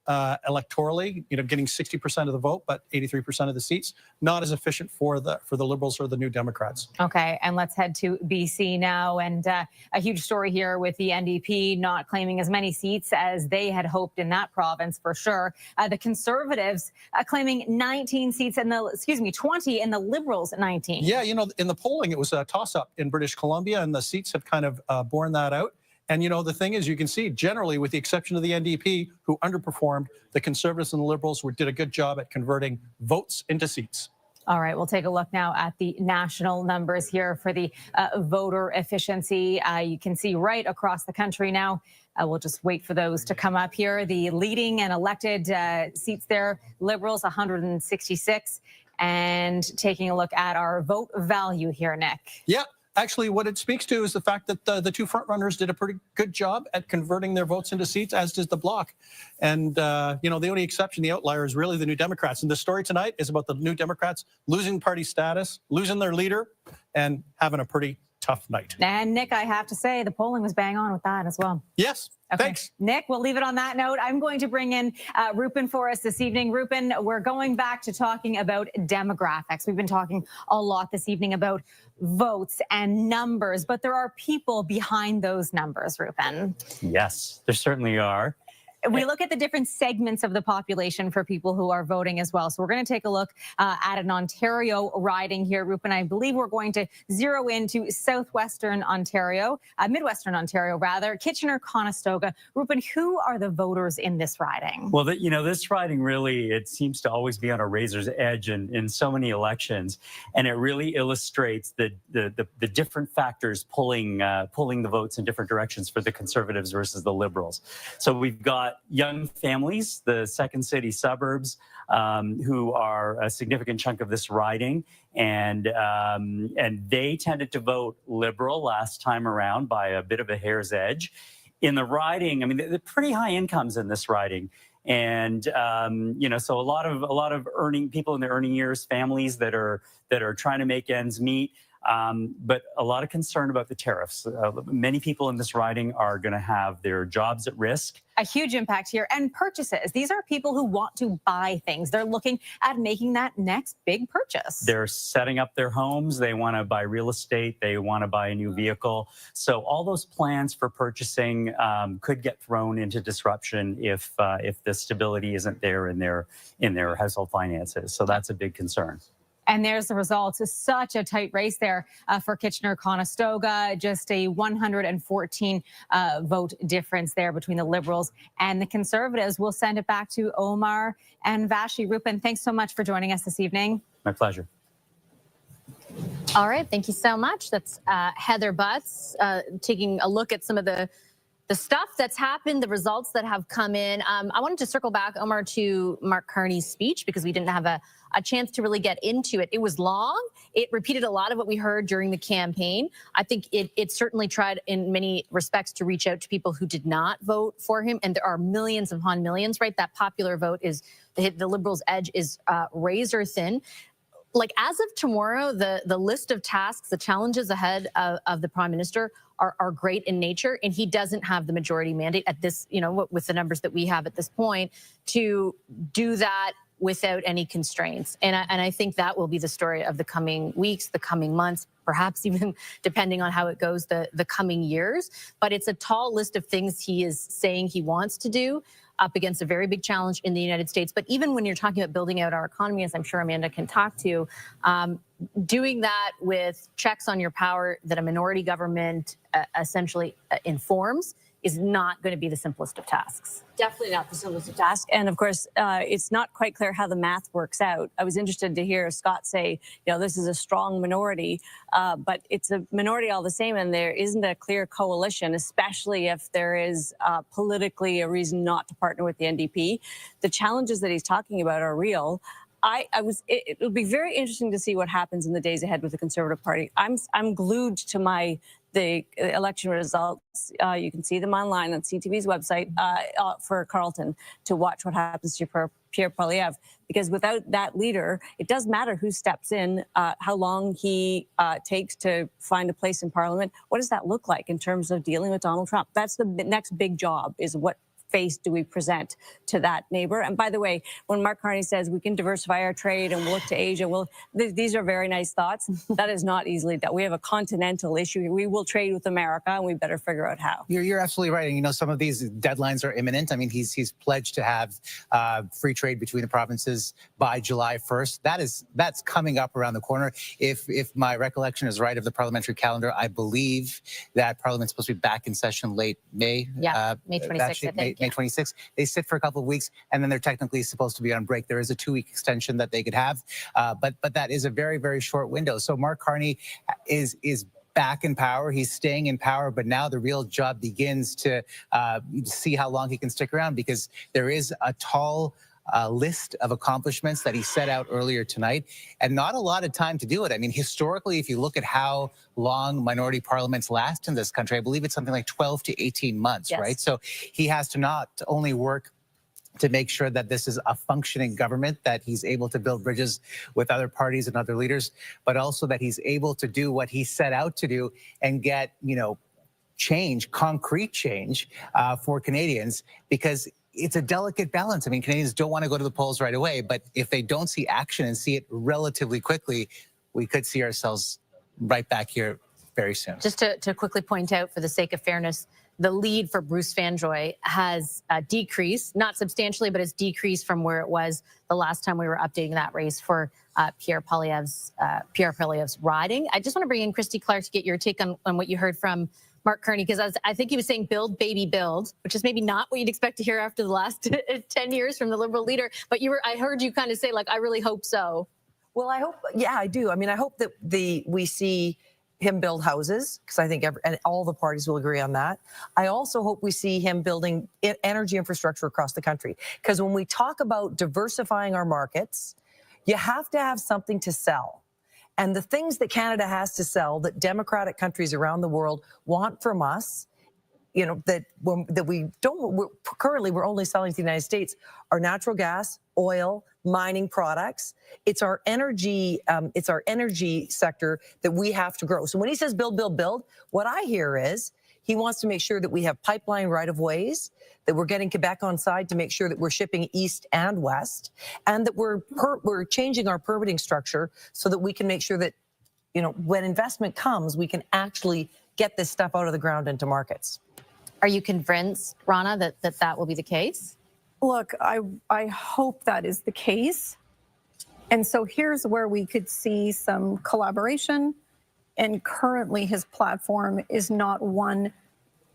Electorally, you know, getting 60% of the vote, but 83% of the seats. Not as efficient for the Liberals or the New Democrats. Okay, and let's head to BC now. And a huge story here with the NDP not claiming as many seats as they had hoped in that province, for sure. The Conservatives claiming 19 seats, and 20, and the Liberals 19. Yeah, you know, in the polling, it was a toss-up in British Columbia, and the seats have kind of borne that out. And, you know, the thing is, you can see generally, with the exception of the NDP, who underperformed, the Conservatives and the Liberals did a good job at converting votes into seats. All right, we'll take a look now at the national numbers here for the voter efficiency. You can see right across the country now. We'll just wait for those to come up here. The leading and elected seats there, Liberals 166. And taking a look at our vote value here, Nick. Yeah. Actually, what it speaks to is the fact that the two frontrunners did a pretty good job at converting their votes into seats, as does the Bloc. And, you know, the only exception, the outlier, is really the New Democrats. And the story tonight is about the New Democrats losing party status, losing their leader, and having a pretty tough night. And, Nick, I have to say, the polling was bang on with that as well. Yes. Okay. Thanks. Nick, we'll leave it on that note. I'm going to bring in Rupin for us this evening. Rupin, we're going back to talking about demographics. We've been talking a lot this evening about votes and numbers, but there are people behind those numbers, Rupin. Yes, there certainly are. We look at the different segments of the population for people who are voting as well. So we're going to take a look at an Ontario riding here, Rupin. I believe we're going to zero into southwestern Ontario, Midwestern Ontario, rather, Kitchener-Conestoga. Rupin, who are the voters in this riding? Well, you know, this riding really, it seems to always be on a razor's edge in so many elections. And it really illustrates the different factors pulling the votes in different directions for the Conservatives versus the Liberals. So we've got young families, the second city suburbs, who are a significant chunk of this riding, and they tended to vote Liberal last time around by a bit of a hair's edge. In the riding, I mean, they're pretty high incomes in this riding. And you know, so a lot of earning people in their earning years, families that are trying to make ends meet. But a lot of concern about the tariffs. Many people in this riding are going to have their jobs at risk. A huge impact here. And purchases. These are people who want to buy things. They're looking at making that next big purchase. They're setting up their homes. They want to buy real estate. They want to buy a new vehicle. So all those plans for purchasing could get thrown into disruption if the stability isn't there in their household finances. So that's a big concern. And there's the results. It's such a tight race there for Kitchener-Conestoga. Just a 114 vote difference there between the Liberals and the Conservatives. We'll send it back to Omar and Vashi. Rupin, thanks so much for joining us this evening. My pleasure. All right, thank you so much. That's Heather Butts taking a look at some of the the stuff that's happened, the results that have come in. I wanted to circle back, Omar, to Mark Carney's speech because we didn't have a chance to really get into it. It was long. It repeated a lot of what we heard during the campaign. I think it certainly tried in many respects to reach out to people who did not vote for him. And there are millions upon millions, right? That popular vote is, the Liberals' edge is razor thin. Like, as of tomorrow, the list of tasks, the challenges ahead of the Prime Minister are great in nature, and he doesn't have the majority mandate at this, with the numbers that we have at this point, to do that without any constraints. And I think that will be the story of the coming weeks, the coming months, perhaps even depending on how it goes, the coming years. But it's a tall list of things he is saying he wants to do up against a very big challenge in the United States. But even when you're talking about building out our economy, as I'm sure Amanda can talk to, doing that with checks on your power that a minority government essentially informs is not going to be the simplest of tasks. Definitely not the simplest of tasks. And of course, it's not quite clear how the math works out. I was interested to hear Scott say, this is a strong minority, but it's a minority all the same, and there isn't a clear coalition, especially if there is politically a reason not to partner with the NDP. The challenges that he's talking about are real. It'll be very interesting to see what happens in the days ahead with the Conservative Party. I'm glued to the election results. You can see them online on CTV's website for Carleton to watch what happens to Pierre Poilievre, because without that leader, it does matter who steps in, how long he takes to find a place in Parliament. What does that look like in terms of dealing with Donald Trump? That's the next big job, is what face do we present to that neighbor? And by the way, when Mark Carney says we can diversify our trade and we'll look to Asia, these are very nice thoughts. That is not easily done. We have a continental issue. We will trade with America, and we better figure out how. You're absolutely right. And some of these deadlines are imminent. I mean, he's pledged to have free trade between the provinces by July 1st. That's coming up around the corner. If my recollection is right of the parliamentary calendar, I believe that Parliament's supposed to be back in session late May. Yeah, May 26th, I think. May 26th. They sit for a couple of weeks, and then they're technically supposed to be on break. There is a 2-week extension that they could have, but that is a very, very short window. So Mark Carney is back in power. He's staying in power, but now the real job begins to see how long he can stick around, because there is a tall list of accomplishments that he set out earlier tonight, and not a lot of time to do it. I mean, historically, if you look at how long minority parliaments last in this country, I believe it's something like 12 to 18 months, yes. Right? So he has to not only work to make sure that this is a functioning government, that he's able to build bridges with other parties and other leaders, but also that he's able to do what he set out to do and get, change, concrete change for Canadians, because it's a delicate balance. I mean, Canadians don't want to go to the polls right away, but if they don't see action and see it relatively quickly, we could see ourselves right back here very soon. Just to quickly point out, for the sake of fairness, the lead for Bruce Vanjoy has decreased, not substantially, but it's decreased from where it was the last time we were updating that race for Pierre Poilievre's riding. I just want to bring in Christy Clark to get your take on what you heard from Mark Carney, because I think he was saying build, baby, build, which is maybe not what you'd expect to hear after the last 10 years from the Liberal leader. But I heard you kind of say, I really hope so. Well, I do. I mean, I hope that we see him build houses, because I think and all the parties will agree on that. I also hope we see him building energy infrastructure across the country, because when we talk about diversifying our markets, you have to have something to sell. And the things that Canada has to sell, that democratic countries around the world want from us, that we don't, currently we're only selling to the United States, are natural gas, oil, mining products. It's our energy sector that we have to grow. So when he says build, build, build, what I hear is he wants to make sure that we have pipeline right-of-ways, that we're getting Quebec on side to make sure that we're shipping east and west, and that we're changing our permitting structure so that we can make sure that, when investment comes, we can actually get this stuff out of the ground into markets. Are you convinced, Rana, that will be the case? Look, I hope that is the case. And so here's where we could see some collaboration. And currently his platform is not one,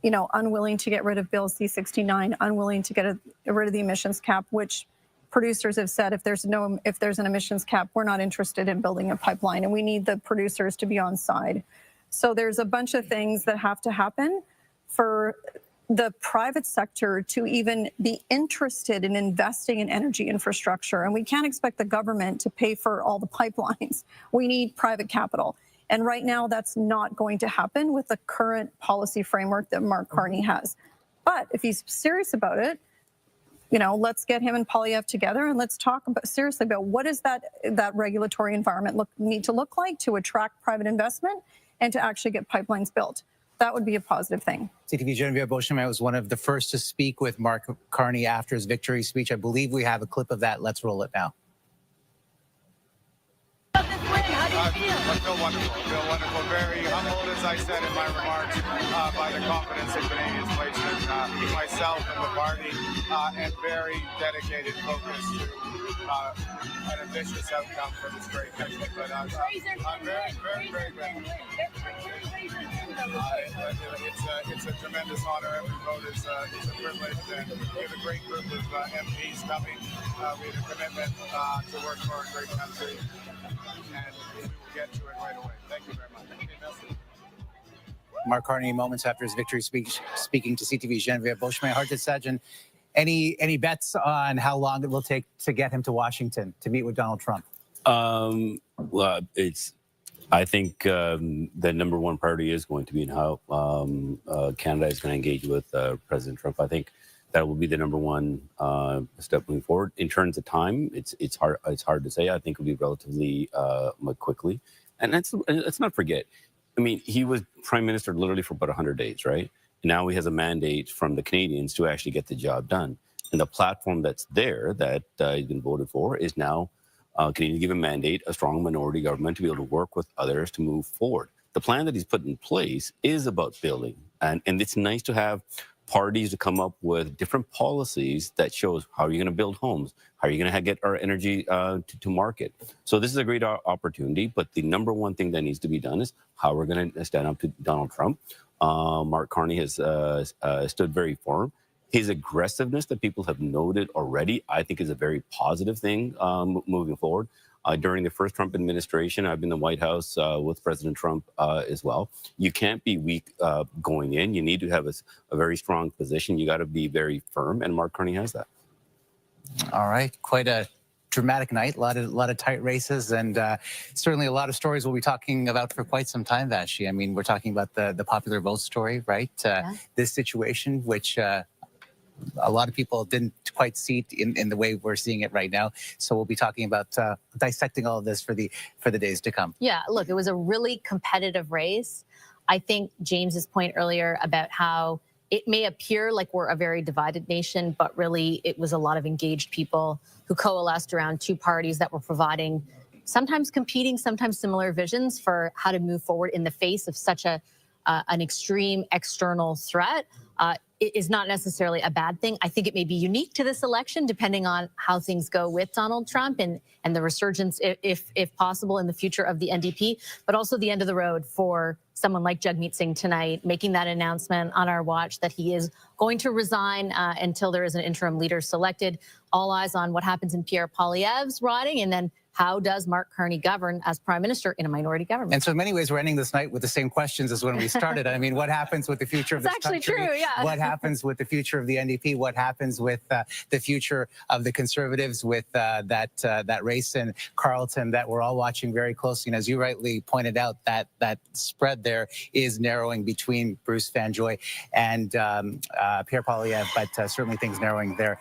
unwilling to get rid of Bill C-69, unwilling to get rid of the emissions cap, which producers have said if there's an emissions cap, we're not interested in building a pipeline, and we need the producers to be on side. So there's a bunch of things that have to happen for the private sector to even be interested in investing in energy infrastructure. And we can't expect the government to pay for all the pipelines. We need private capital. And right now, that's not going to happen with the current policy framework that Mark Carney has. But if he's serious about it, you know, let's get him and Poilievre together and let's talk seriously about what does that regulatory environment need to look like to attract private investment and to actually get pipelines built. That would be a positive thing. CTV Geneviève Beauchemin was one of the first to speak with Mark Carney after his victory speech. I believe we have a clip of that. Let's roll it now. I feel wonderful. I feel wonderful. Very humbled, as I said in my remarks, by the confidence that Canadians placed in myself and the party, and very dedicated, focused to an ambitious outcome for this great country. But I'm very, very, very grateful. It's a tremendous honor. Every vote is a privilege, and we have a great group of MPs coming. We have a commitment to work for a great country, and we will get to it right away. Thank you very much. Mark Carney, moments after his victory speech, speaking to CTV's Geneviève Beauchemin. Harjit Sajjan, any bets on how long it will take to get him to Washington to meet with Donald Trump? Well, I think the number one priority is going to be in how Canada is going to engage with President Trump. I think that will be the number one step moving forward. In terms of time, it's hard to say. I think it'll be relatively quickly. And let's not forget, I mean, he was prime minister literally for about 100 days, right? Now he has a mandate from the Canadians to actually get the job done. And the platform that's there that he's been voted for is now Canadians give a mandate, a strong minority government to be able to work with others to move forward. The plan that he's put in place is about building. And it's nice to have parties to come up with different policies that shows how are you going to build homes, how are you going to get our energy to market. So this is a great opportunity, but the number one thing that needs to be done is how we're going to stand up to Donald Trump. Mark Carney has stood very firm. His aggressiveness that people have noted already, I think, is a very positive thing moving forward. During the first Trump administration, I've been in the White House with President Trump as well. You can't be weak going in. You need to have a very strong position. You got to be very firm, and Mark Carney has that. All right, quite a dramatic night. A lot of tight races, and certainly a lot of stories we'll be talking about for quite some time, Vashi. I mean, we're talking about the popular vote story, right? This situation, which a lot of people didn't quite see it in the way we're seeing it right now. So we'll be talking about dissecting all of this for the days to come. Yeah, look, it was a really competitive race. I think James's point earlier about how it may appear like we're a very divided nation, but really it was a lot of engaged people who coalesced around two parties that were providing sometimes competing, sometimes similar visions for how to move forward in the face of such an extreme external threat. It is not necessarily a bad thing. I think it may be unique to this election, depending on how things go with Donald Trump and the resurgence, if possible, in the future of the NDP, but also the end of the road for someone like Jagmeet Singh tonight, making that announcement on our watch that he is going to resign until there is an interim leader selected. All eyes on what happens in Pierre Poilievre's riding, and then how does Mark Carney govern as prime minister in a minority government? And so in many ways, we're ending this night with the same questions as when we started. I mean, what happens with the future of this country? It's actually true, yeah. What happens with the future of the NDP? What happens with the future of the Conservatives with that race in Carleton that we're all watching very closely? And as you rightly pointed out, that spread there is narrowing between Bruce Van Joy and Pierre Poilievre, but certainly things narrowing there.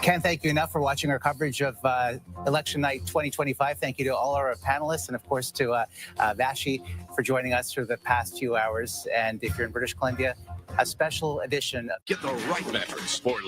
Can't thank you enough for watching our coverage of election night 2025. Thank you to all our panelists, and of course to Vashi for joining us for the past few hours. And if you're in British Columbia, a special edition. Get the right mattress for